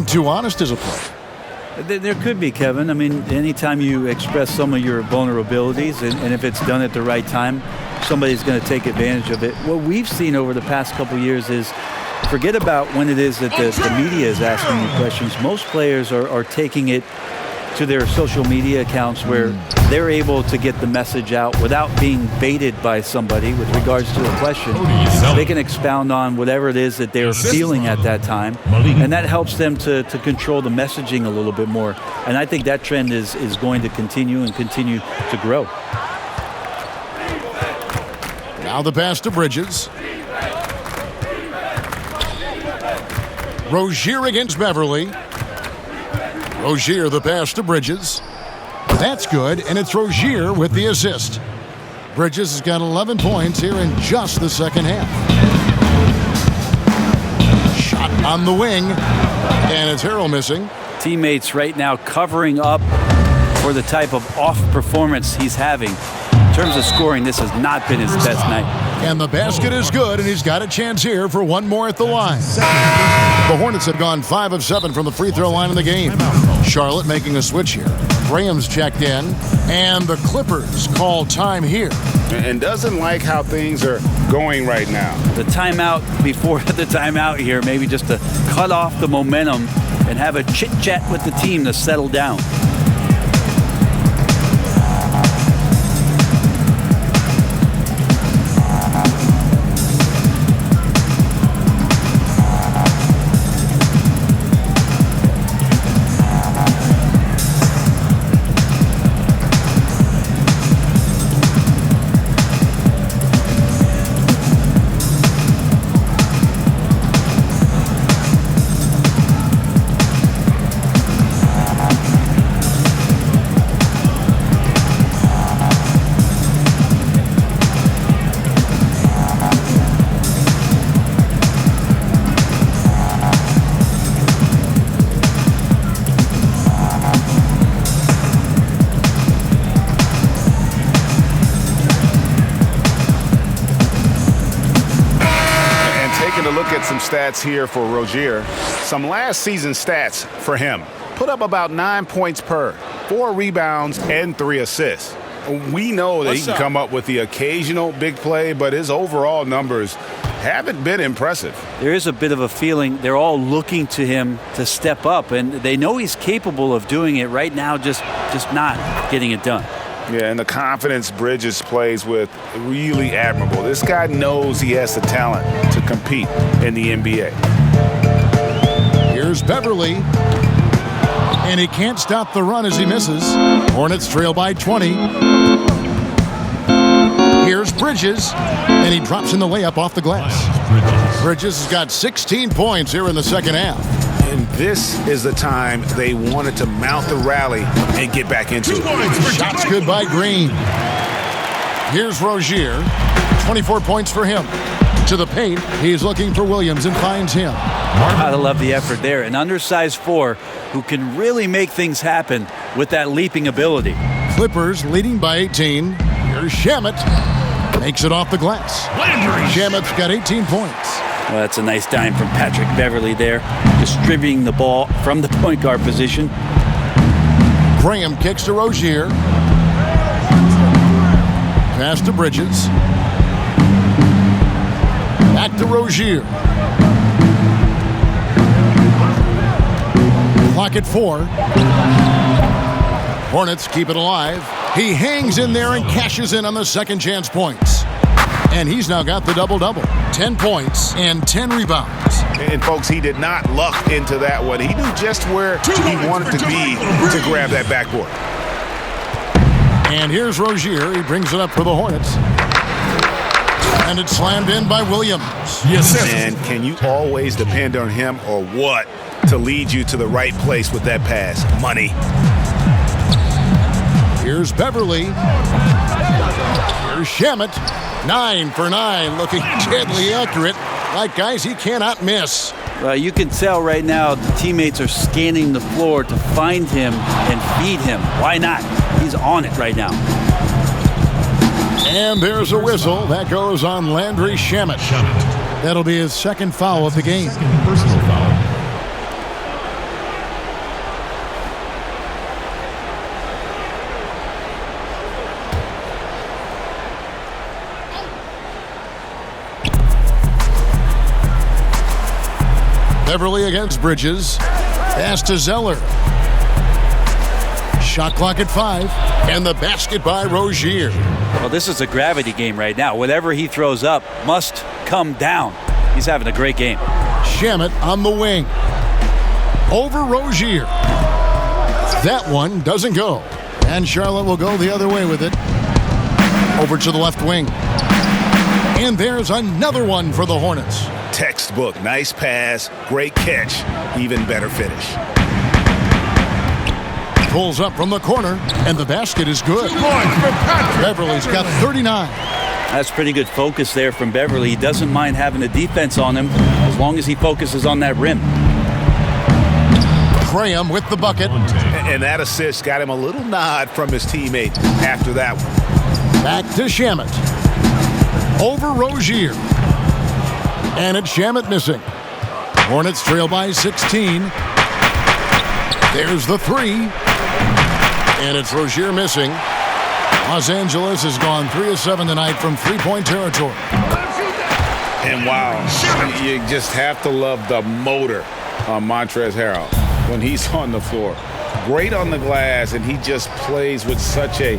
too honest as a player? There could be, Kevin. I mean, anytime you express some of your vulnerabilities, and if it's done at the right time, somebody's going to take advantage of it. What we've seen over the past couple years is, forget about when it is that the media is asking you questions. Most players are taking it to their social media accounts where they're able to get the message out without being baited by somebody with regards to a question. They can expound on whatever it is that they're feeling at that time, and that helps them to control the messaging a little bit more. And I think that trend is going to continue to grow. Now the pass to Bridges. Rozier against Beverley. Rozier the pass to Bridges. That's good, and it's Rozier with the assist. Bridges has got 11 points here in just the second half. Shot on the wing, and it's Harrell missing. Teammates right now covering up for the type of off performance he's having. In terms of scoring, this has not been his best night. And the basket is good, and he's got a chance here for one more at the line. The Hornets have gone 5 of 7 from the free throw line in the game. Charlotte making a switch here. Graham's checked in, and the Clippers call time here. And doesn't like how things are going right now. The timeout before the timeout here, maybe just to cut off the momentum and have a chit-chat with the team to settle down. Some stats here for Rozier. Some last season stats for him. Put up about 9 points per, 4 rebounds, and 3 assists. We know that he can come up with the occasional big play, but his overall numbers haven't been impressive. There is a bit of a feeling they're all looking to him to step up, and they know he's capable of doing it right now, just not getting it done. Yeah, and the confidence Bridges plays with, really admirable. This guy knows he has the talent to compete in the NBA. Here's Beverley. And he can't stop the run as he misses. Hornets trail by 20. Here's Bridges. And he drops in the layup off the glass. Bridges has got 16 points here in the second half. And this is the time they wanted to mount the rally and get back into it. Shots good by Green. Here's Rozier. 24 points for him. To the paint, he's looking for Williams and finds him. I love the effort there. An undersized 4 who can really make things happen with that leaping ability. Clippers leading by 18. Here's Shamet. Makes it off the glass. Shamet's got 18 points. Well, that's a nice dime from Patrick Beverley there, distributing the ball from the point guard position. Graham kicks to Rozier. Pass to Bridges. Back to Rozier. Clock at 4. Hornets keep it alive. He hangs in there and cashes in on the second chance points. And he's now got the double-double. 10 points and 10 rebounds. And, folks, he did not luck into that one. He knew just where he wanted to be to grab that backboard. And here's Rozier. He brings it up for the Hornets. And it's slammed in by Williams. Yes, sir. And can you always depend on him or what to lead you to the right place with that pass? Money. Here's Beverly. Here's Shamet. 9 for 9, looking deadly accurate. Like guys he cannot miss. You can tell right now the teammates are scanning the floor to find him and feed him. Why not? He's on it right now. And there's a whistle. That goes on Landry Shamet. That'll be his second foul of the game. Personal foul. Beverly against Bridges. Pass to Zeller. Shot clock at 5. And the basket by Rozier. Well, this is a gravity game right now. Whatever he throws up must come down. He's having a great game. Shamet on the wing. Over Rozier. That one doesn't go. And Charlotte will go the other way with it. Over to the left wing. And there's another one for the Hornets. Textbook. Nice pass. Great catch. Even better finish. Pulls up from the corner, and the basket is good. Beverly's got 39. That's pretty good focus there from Beverly. He doesn't mind having a defense on him as long as he focuses on that rim. Graham with the bucket. And that assist got him a little nod from his teammate after that one. Back to Shamet. Over Rozier. And it's Shamet missing. Hornets trail by 16. There's the 3. And it's Rozier missing. Los Angeles has gone 3 of 7 tonight from three-point territory. And wow, you just have to love the motor on Montrezl Harrell when he's on the floor. Great on the glass, and he just plays with such a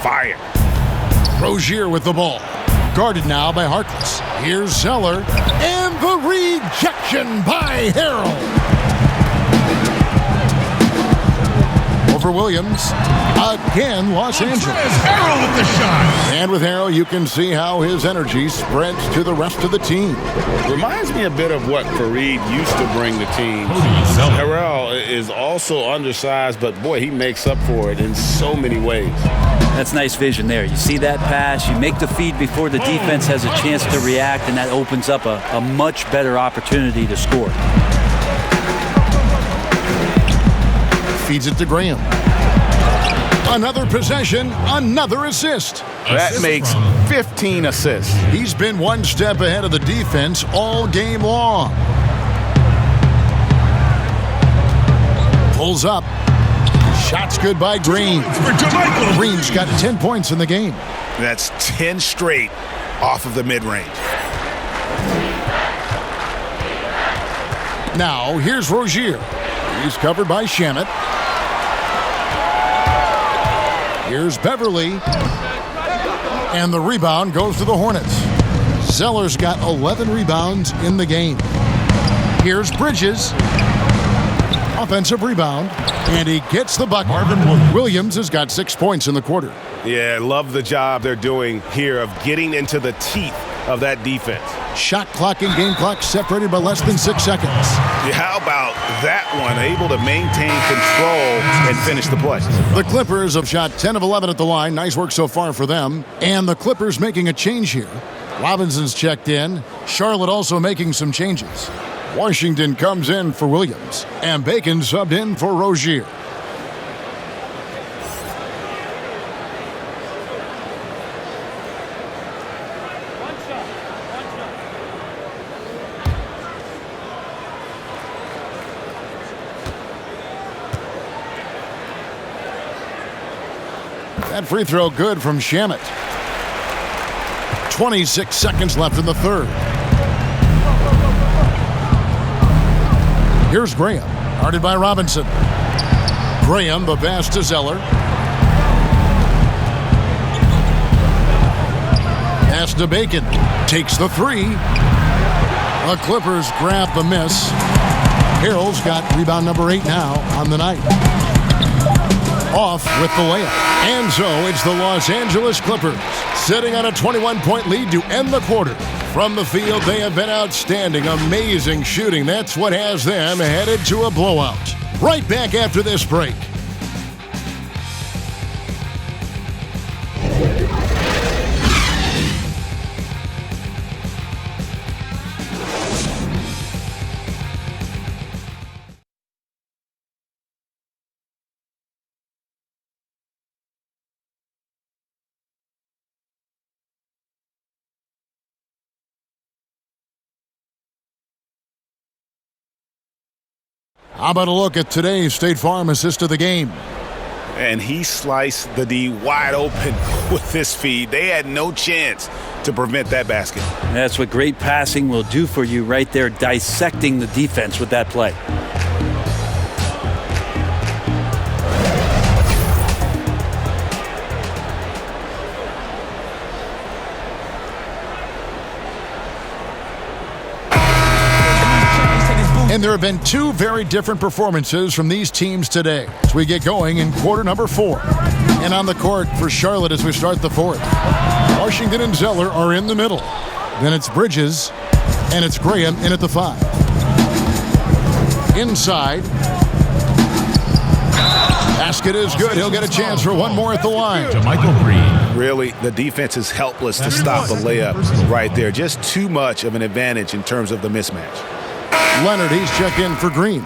fire. Rozier with the ball. Guarded now by Harkless. Here's Zeller. And the rejection by Harrell. Over Williams. Again, Los Angeles. Harrell with the shot. And with Harrell, you can see how his energy spreads to the rest of the team. Reminds me a bit of what Fareed used to bring the team. Harrell is also undersized, but boy, he makes up for it in so many ways. That's nice vision there. You see that pass, you make the feed before the defense has a chance to react, and that opens up a much better opportunity to score. Feeds it to Graham. Another possession, another assist. That makes 15 assists. He's been one step ahead of the defense all game long. Pulls up. Shots good by Green. Green's got 10 points in the game. That's 10 straight off of the mid-range. Now, here's Rozier. He's covered by Shamet. Here's Beverly. And the rebound goes to the Hornets. Zeller's got 11 rebounds in the game. Here's Bridges. Offensive rebound. And he gets the bucket. Williams has got 6 points in the quarter. Yeah, love the job they're doing here of getting into the teeth of that defense. Shot clock and game clock separated by less than 6 seconds. Yeah, how about that one? Able to maintain control and finish the play. The Clippers have shot 10 of 11 at the line. Nice work so far for them. And the Clippers making a change here. Robinson's checked in. Charlotte also making some changes. Washington comes in for Williams. And Bacon subbed in for Rozier. That free throw good from Shamet. 26 seconds left in the third. Here's Graham, guarded by Robinson. Graham, the pass to Zeller. Pass to Bacon. Takes the three. The Clippers grab the miss. Harrell's got rebound number 8 now on the night. Off with the layup. And so it's the Los Angeles Clippers sitting on a 21-point lead to end the quarter. From the field, they have been outstanding. Amazing shooting. That's what has them headed to a blowout. Right back after this break. How about a look at today's State Farm assist of the game? And he sliced the D wide open with this feed. They had no chance to prevent that basket. That's what great passing will do for you right there, dissecting the defense with that play. And there have been two very different performances from these teams today as we get going in quarter number 4. And on the court for Charlotte as we start the fourth. Washington and Zeller are in the middle. Then it's Bridges, and it's Graham in at the 5. Inside. Basket is good. He'll get a chance for one more at the line. Michael Green. Really, the defense is helpless to stop a layup right there. Just too much of an advantage in terms of the mismatch. Leonard, he's checked in for Green.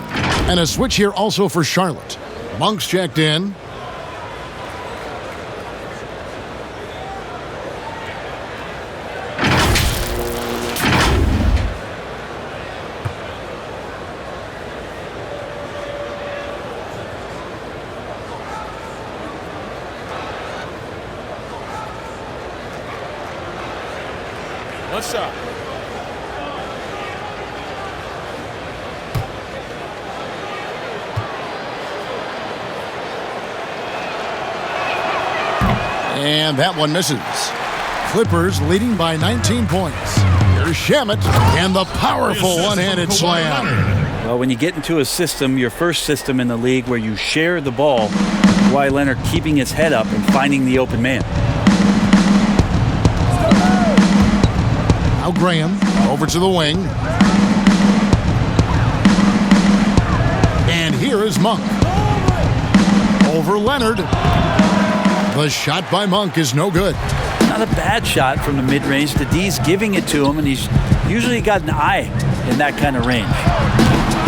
And a switch here also for Charlotte. Monk's checked in. What's up? And that one misses. Clippers leading by 19 points. Here's Shamet and the powerful one-handed slam. Well, when you get into a system, your first system in the league where you share the ball, Kawhi Leonard keeping his head up and finding the open man. Now Graham over to the wing. And here is Monk. Over Leonard. The shot by Monk is no good. Not a bad shot from the mid-range. The D's giving it to him, and he's usually got an eye in that kind of range.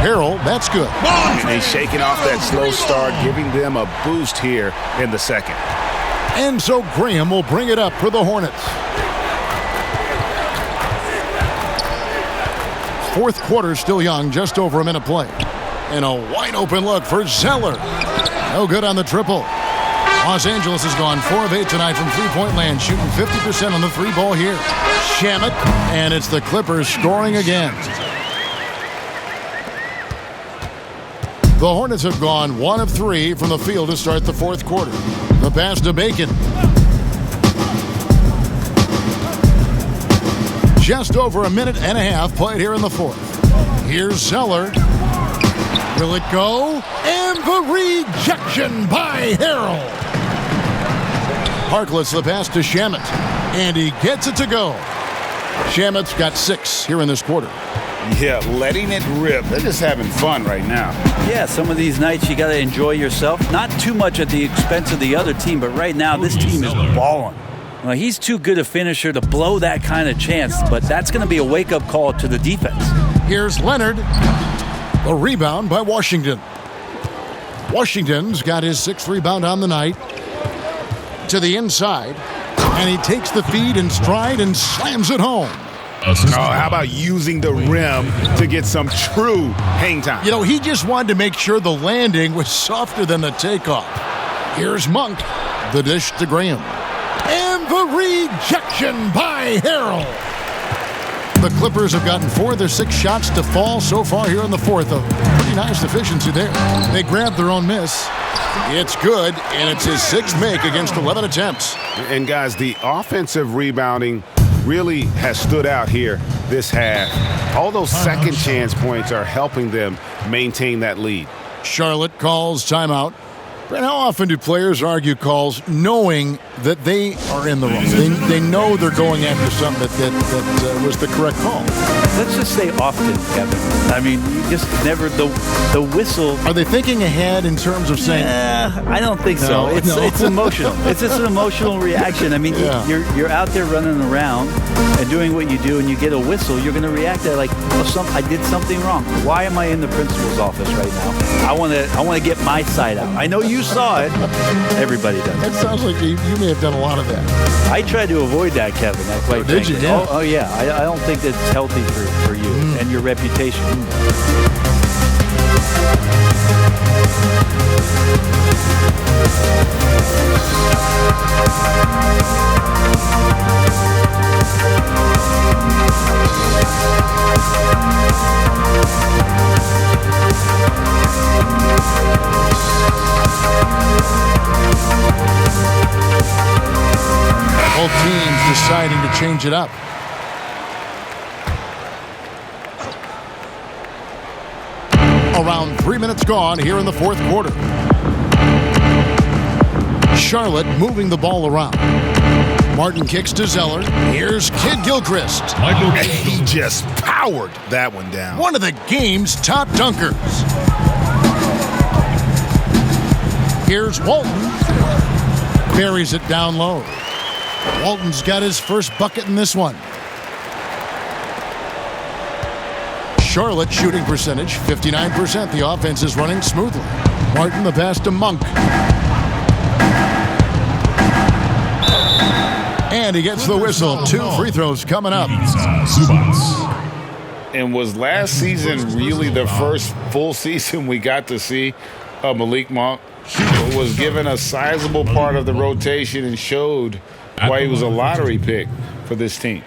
Harrell, that's good. And he's shaking off that slow start, giving them a boost here in the second. And so Graham will bring it up for the Hornets. Fourth quarter still young, just over a minute play. And a wide open look for Zeller. No good on the triple. Los Angeles has gone 4 of 8 tonight from three-point land, shooting 50% on the three ball here. Shamet, and it's the Clippers scoring again. The Hornets have gone 1 of 3 from the field to start the fourth quarter. The pass to Bacon. Just over a minute and a half played here in the fourth. Here's Zeller. Will it go? And the rejection by Harrell. Harkless the pass to Shamet, and he gets it to go. Shamet's got 6 here in this quarter. Yeah, letting it rip. They're just having fun right now. Yeah, some of these nights you got to enjoy yourself. Not too much at the expense of the other team, but right now this team is balling. Well, he's too good a finisher to blow that kind of chance, but that's going to be a wake-up call to the defense. Here's Leonard. The rebound by Washington. Washington's got his 6th rebound on the night. To the inside, and he takes the feed in stride and slams it home. Oh, how about using the rim to get some true hang time? You know, he just wanted to make sure the landing was softer than the takeoff. Here's Monk, the dish to Graham. And the rejection by Harrell. The Clippers have gotten 4 of their 6 shots to fall so far here in the fourth. A pretty nice efficiency there. They grabbed their own miss. It's good, and it's his 6th make against 11 attempts. And guys, the offensive rebounding really has stood out here this half. All those second chance points are helping them maintain that lead. Charlotte calls timeout. Brent, how often do players argue calls knowing that they are in the wrong? They know they're going after something that was the correct call. Let's just say often, Kevin. I mean, you just never, the whistle. Are they thinking ahead in terms of saying? I don't think so. It's emotional. It's just an emotional reaction. I mean, you're out there running around and doing what you do, and you get a whistle, you're going to react to it like, I did something wrong. Why am I in the principal's office right now? I want to get my side out. I know you saw it. Everybody does. It sounds like you may have done a lot of that. I try to avoid that, Kevin. Did you? Yeah. Oh yeah. I don't think that's healthy for you and your reputation. Both teams deciding to change it up. Around 3 minutes gone here in the fourth quarter. Charlotte moving the ball around. Martin kicks to Zeller. Here's Kid Gilchrist. He just powered that one down. One of the game's top dunkers. Here's Walton. Buries it down low. Walton's got his first bucket in this one. Charlotte shooting percentage, 59%. The offense is running smoothly. Martin the pass to Monk. And he gets the whistle. 2 free throws coming up. And was last season really the first full season we got to see of Malik Monk? Was given a sizable part of the rotation and showed why he was a lottery pick for this team.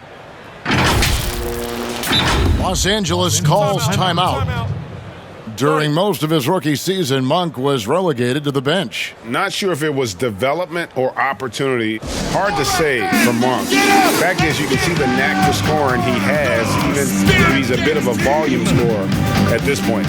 Los Angeles calls timeout. During most of his rookie season, Monk was relegated to the bench. Not sure if it was development or opportunity. Hard to say for Monk. The fact is, you can see the knack for scoring he has, even if he's a bit of a volume scorer at this point.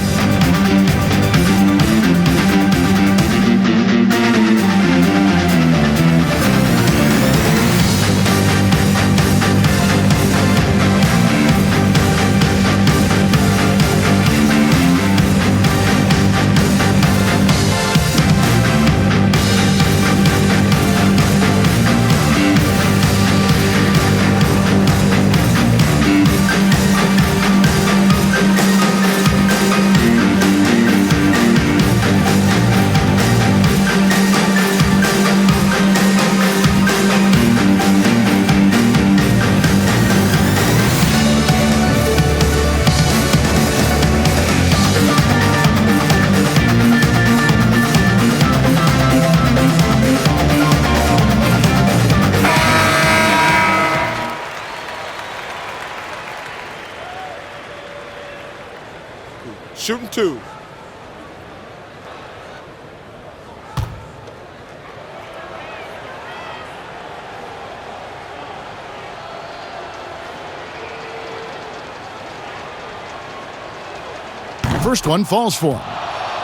Shooting 2. First one falls for him.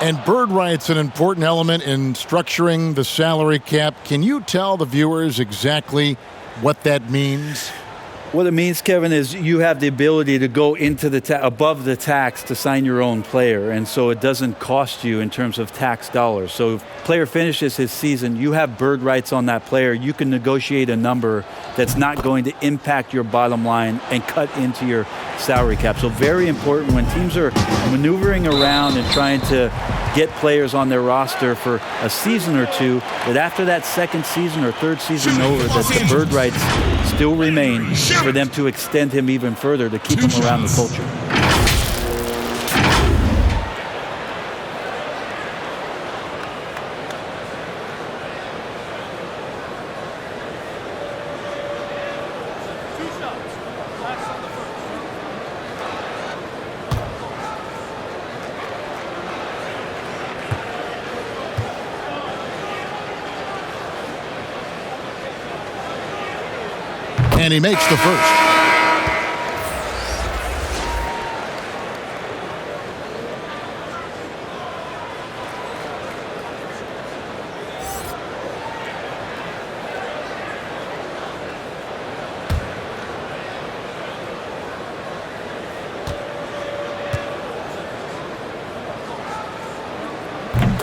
And bird right's an important element in structuring the salary cap. Can you tell the viewers exactly what that means? What it means, Kevin, is you have the ability to go into the above the tax to sign your own player, and so it doesn't cost you in terms of tax dollars. So if player finishes his season, you have bird rights on that player. You can negotiate a number that's not going to impact your bottom line and cut into your salary cap. So very important when teams are maneuvering around and trying to get players on their roster for a season or two, that after that second season or third season over, that the bird rights still remain for them to extend him even further to keep him around the culture. And he makes the first.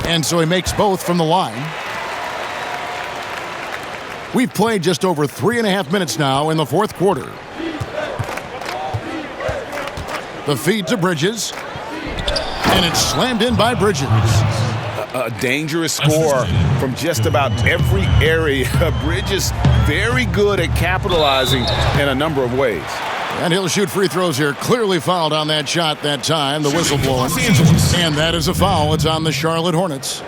And so he makes both from the line. We've played just over 3.5 minutes now in the fourth quarter. The feed to Bridges. And it's slammed in by Bridges. A dangerous score from just about every area. Bridges very good at capitalizing in a number of ways. And he'll shoot free throws here. Clearly fouled on that shot that time. The whistle blowing. And that is a foul. It's on the Charlotte Hornets.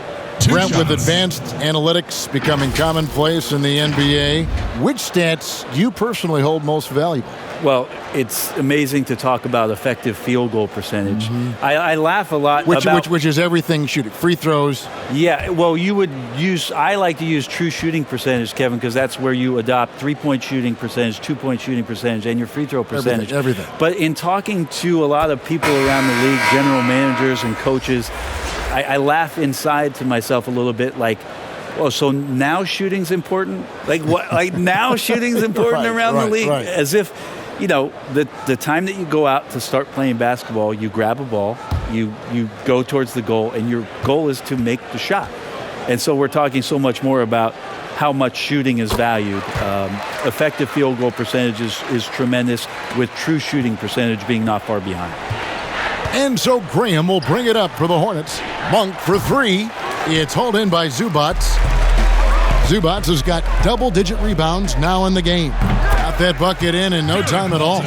Brent, with advanced analytics becoming commonplace in the NBA, which stats do you personally hold most valuable? Well, it's amazing to talk about effective field goal percentage. I laugh a lot which is everything shooting. Free throws. Yeah, well, I like to use true shooting percentage, Kevin, because that's where you adopt 3-point shooting percentage, 2-point shooting percentage, and your free throw percentage. Everything. But in talking to a lot of people around the league, general managers and coaches, I laugh inside to myself a little bit like, oh, so now shooting's important? Like what? Like now shooting's important around the league? Right. As if, the time that you go out to start playing basketball, you grab a ball, you go towards the goal, and your goal is to make the shot. And so we're talking so much more about how much shooting is valued. Effective field goal percentage is tremendous, with true shooting percentage being not far behind. And so Graham will bring it up for the Hornets. Monk for three. It's hauled in by Zubats. Zubats has got double-digit rebounds now in the game. Got that bucket in no time at all.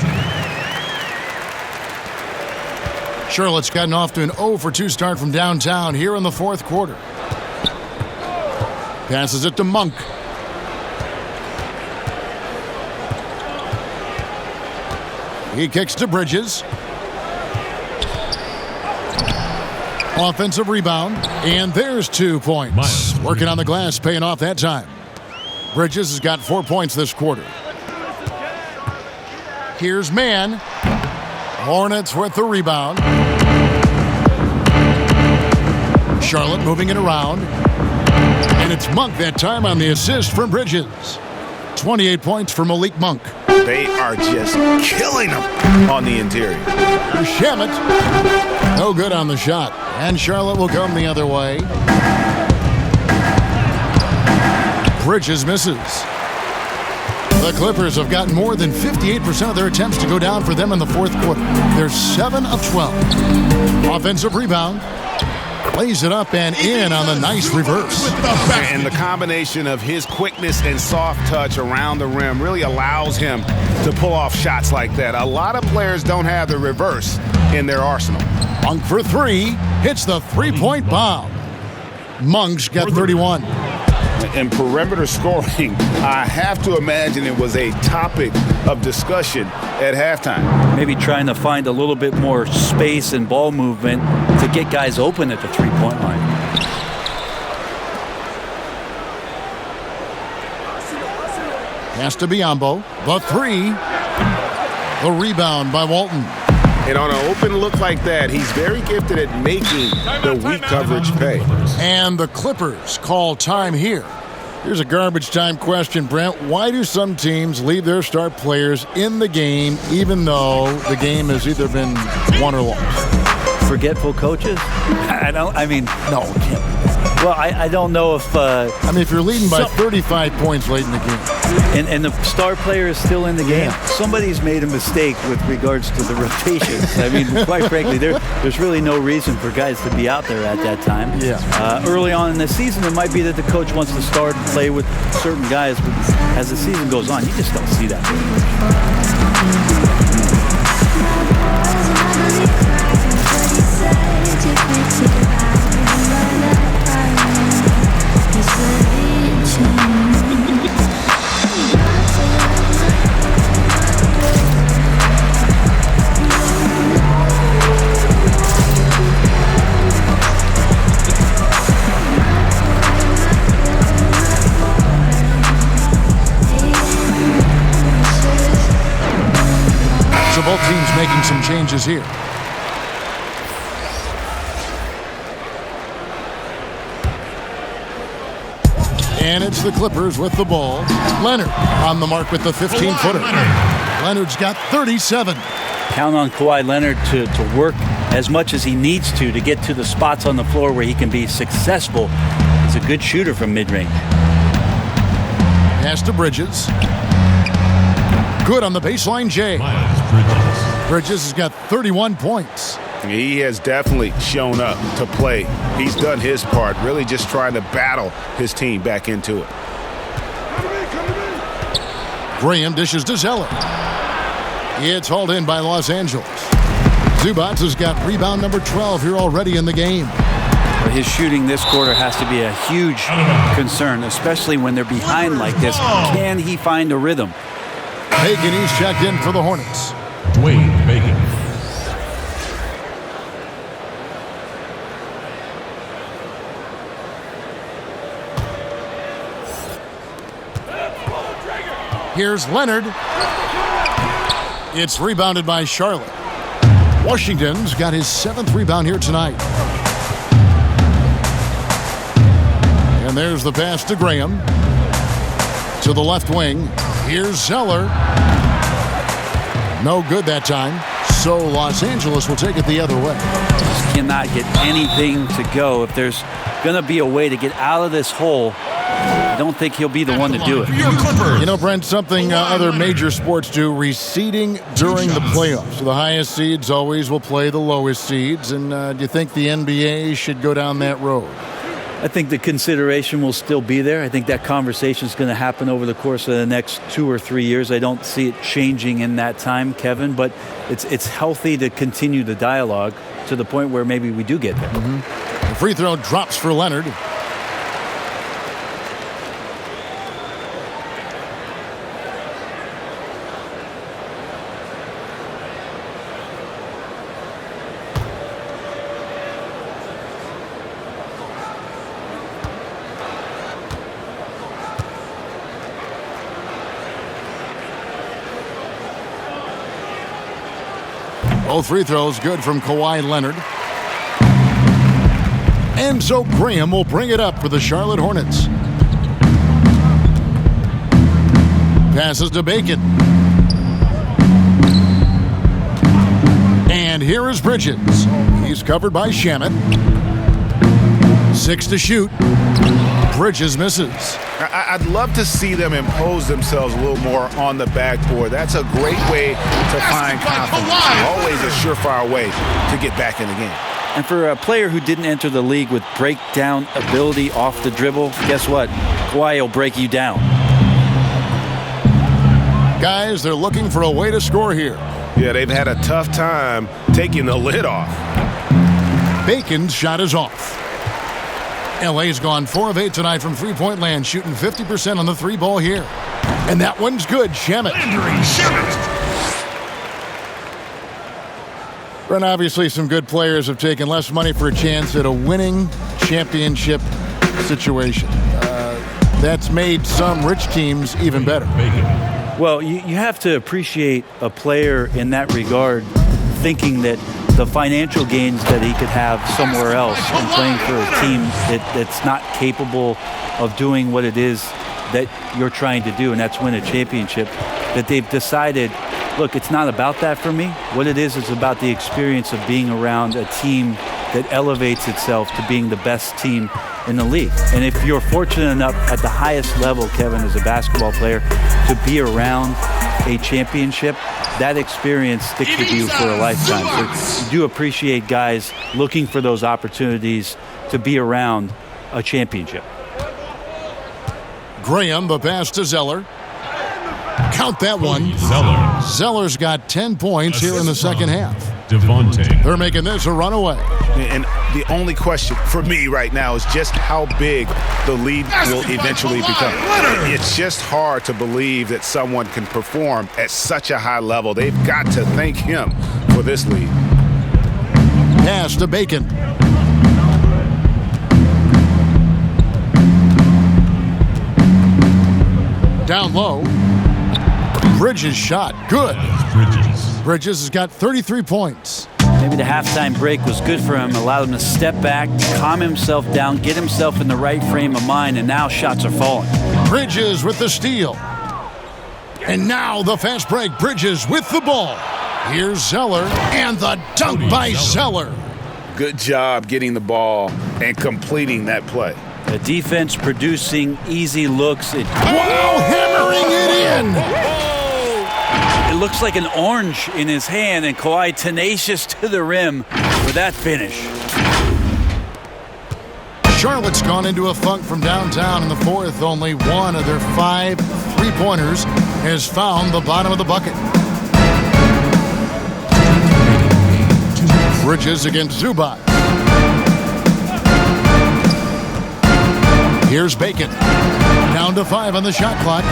Charlotte's gotten off to an 0-for-2 start from downtown here in the fourth quarter. Passes it to Monk. He kicks to Bridges. Offensive rebound, and there's 2 points. Working on the glass, paying off that time. Bridges has got 4 points this quarter. Here's Mann. Hornets with the rebound. Charlotte moving it around. And it's Monk that time on the assist from Bridges. 28 points for Malik Monk. They are just killing them on the interior. Shamet, no good on the shot. And Charlotte will come the other way. Bridges misses. The Clippers have gotten more than 58% of their attempts to go down for them in the fourth quarter. They're 7 of 12. Offensive rebound. Lays it up and in on the nice reverse. And the combination of his quickness and soft touch around the rim really allows him to pull off shots like that. A lot of players don't have the reverse in their arsenal. Monk for three. Hits the three-point bomb. Monk's got 31. And perimeter scoring, I have to imagine it was a topic of discussion at halftime. Maybe trying to find a little bit more space and ball movement to get guys open at the three-point line. Pass to Biyombo. The three. The rebound by Walton. And on an open look like that, he's very gifted at making the weak coverage pay. And the Clippers call time here. Here's a garbage time question, Brent. Why do some teams leave their star players in the game even though the game has either been won or lost? Forgetful coaches? No, I don't know if... if you're leading by 35 points late in the game. And the star player is still in the game, somebody's made a mistake with regards to the rotations. Quite frankly, there's really no reason for guys to be out there at that time. Early on in the season, it might be that the coach wants to start and play with certain guys, but as the season goes on, you just don't see that. making some changes here. And it's the Clippers with the ball. Leonard on the mark with the 15-footer. Leonard's got 37. Count on Kawhi Leonard to work as much as he needs to get to the spots on the floor where he can be successful. He's a good shooter from mid-range. Pass to Bridges. Good on the baseline, Jay. Bridges has got 31 points. He has definitely shown up to play. He's done his part, really just trying to battle his team back into it. Graham dishes to Zeller. It's hauled in by Los Angeles. Zubac has got rebound number 12 here already in the game. His shooting this quarter has to be a huge concern, especially when they're behind like this. Can he find a rhythm? Bacon, he's checked in for the Hornets. Dwayne Bacon. Here's Leonard. It's rebounded by Charlotte. Washington's got his 7th rebound here tonight. And there's the pass to Graham. To the left wing. Here's Zeller. No good that time. So Los Angeles will take it the other way. Just cannot get anything to go. If there's going to be a way to get out of this hole, I don't think he'll be the one to do it. You know, Brent, something other major sports do, reseeding during the playoffs. So the highest seeds always will play the lowest seeds. And do you think the NBA should go down that road? I think the consideration will still be there. I think that conversation is going to happen over the course of the next 2 or 3 years. I don't see it changing in that time, Kevin, but it's healthy to continue the dialogue to the point where maybe we do get there. The free throw drops for Leonard. Both free throws good from Kawhi Leonard. And so Graham will bring it up for the Charlotte Hornets. Passes to Bacon. And here is Bridges. He's covered by Shamet. 6 to shoot. Bridges misses. I'd love to see them impose themselves a little more on the backboard. That's a great way to find confidence. Always a surefire way to get back in the game. And for a player who didn't enter the league with breakdown ability off the dribble, guess what? Kawhi will break you down. Guys, they're looking for a way to score here. Yeah, they've had a tough time taking the lid off. Bacon's shot is off. LA's gone 4 of 8 tonight from three-point land, shooting 50% on the 3-ball here. And that one's good. Shamet. And obviously some good players have taken less money for a chance at a winning championship situation. That's made some rich teams even better. Well, you have to appreciate a player in that regard thinking that the financial gains that he could have somewhere else and playing for a team that's not capable of doing what it is that you're trying to do, and that's win a championship, that they've decided, look, it's not about that for me. What it is about the experience of being around a team that elevates itself to being the best team in the league. And if you're fortunate enough at the highest level, Kevin, as a basketball player, to be around a championship, that experience sticks with you for a lifetime. So you do appreciate guys looking for those opportunities to be around a championship. Graham, the pass to Zeller. Count that one. Zeller's got 10 points here in the second half. Devontae. They're making this a runaway. And the only question for me right now is just how big the lead will eventually become. It's just hard to believe that someone can perform at such a high level. They've got to thank him for this lead. Pass to Bacon. Down low. Bridges shot. Good. Bridges. Bridges has got 33 points. Maybe the halftime break was good for him, allowed him to step back, calm himself down, get himself in the right frame of mind, and now shots are falling. Bridges with the steal. And now the fast break. Bridges with the ball. Here's Zeller, and the dunk by Zeller. Good job getting the ball and completing that play. The defense producing easy looks. Wow, hammering it in. It looks like an orange in his hand, and Kawhi tenacious to the rim with that finish. Charlotte's gone into a funk from downtown in the fourth. Only one of their 5 3-pointers has found the bottom of the bucket. Bridges against Zubac. Here's Bacon. Down to 5 on the shot clock.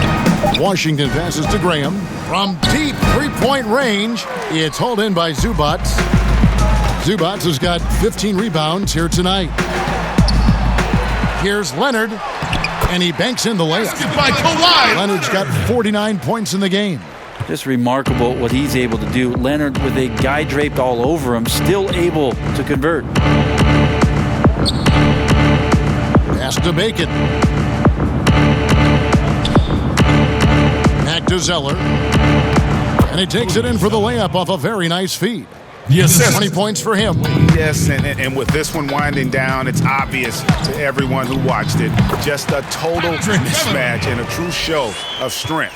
Washington passes to Graham. From deep 3-point range, it's hauled in by Zubac. Zubac has got 15 rebounds here tonight. Here's Leonard, and he banks in the layup. By Kawhi. Leonard's got 49 points in the game. Just remarkable what he's able to do. Leonard, with a guy draped all over him, still able to convert. Pass to Bacon. Back to Zeller. And he takes it in for the layup off a very nice feed. Yes, 20 points for him. Yes, and with this one winding down, it's obvious to everyone who watched it. Just a total mismatch and a true show of strength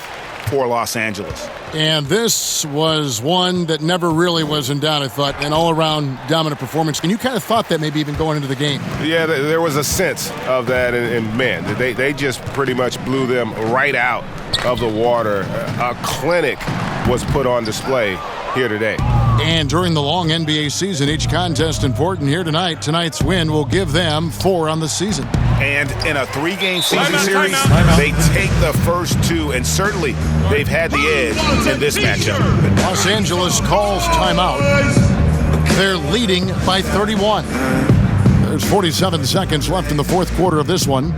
for Los Angeles. And this was one that never really was in doubt, I thought, an all-around dominant performance. And you kind of thought that maybe even going into the game. Yeah, there was a sense of that, and man, they just pretty much blew them right out of the water. A clinic was put on display here today. And during the long NBA season, each contest important. Here tonight. Tonight's win will give them 4 on the season. And in a 3-game season series, they take the first 2, and certainly they've had the edge in this matchup. Los Angeles calls timeout. They're leading by 31. There's 47 seconds left in the fourth quarter of this one.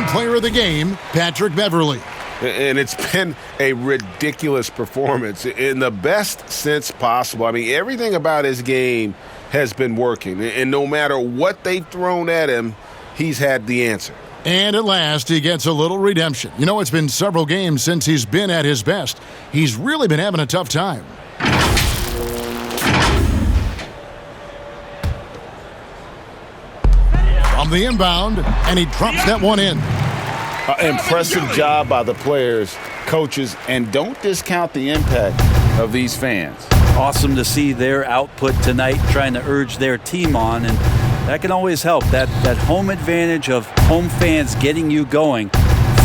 Player of the game, Patrick Beverley. And it's been a ridiculous performance in the best sense possible. I mean, everything about his game has been working. And no matter what they've thrown at him, he's had the answer. And at last, he gets a little redemption. You know, it's been several games since he's been at his best. He's really been having a tough time. From the inbound, and he drops that one in. Impressive job by the players, coaches, and don't discount the impact of these fans. Awesome to see their output tonight, trying to urge their team on, and that can always help. That home advantage of home fans getting you going,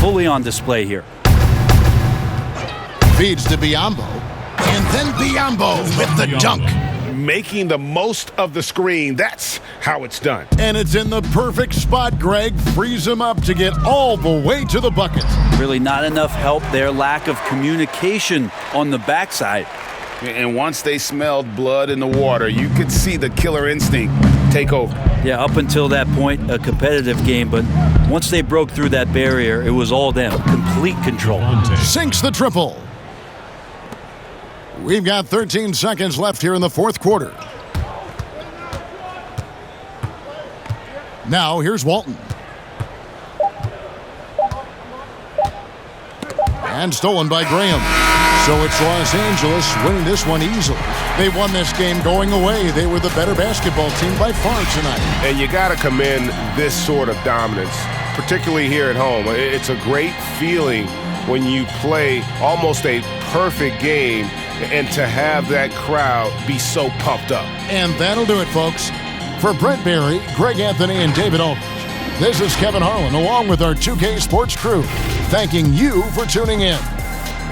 fully on display here. Feeds to Biyombo, and then Biyombo with the dunk. Making the most of the screen. That's how it's done. And it's in the perfect spot. Greg frees him up to get all the way to the bucket. Really not enough help there. Lack of communication on the backside. And once they smelled blood in the water, you could see the killer instinct take over. Yeah, up until that point, a competitive game. But once they broke through that barrier, it was all them. Complete control. Sinks the triple. We've got 13 seconds left here in the fourth quarter. Now, here's Walton. And stolen by Graham. So it's Los Angeles winning this one easily. They won this game going away. They were the better basketball team by far tonight. And you got to commend this sort of dominance, particularly here at home. It's a great feeling when you play almost a perfect game and to have that crowd be so pumped up. And that'll do it, folks. For Brent Barry, Greg Anthony, and David Aldridge, this is Kevin Harlan along with our 2K Sports crew, thanking you for tuning in.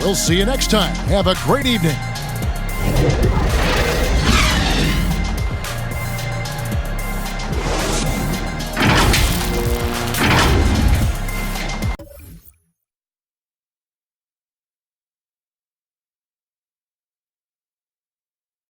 We'll see you next time. Have a great evening.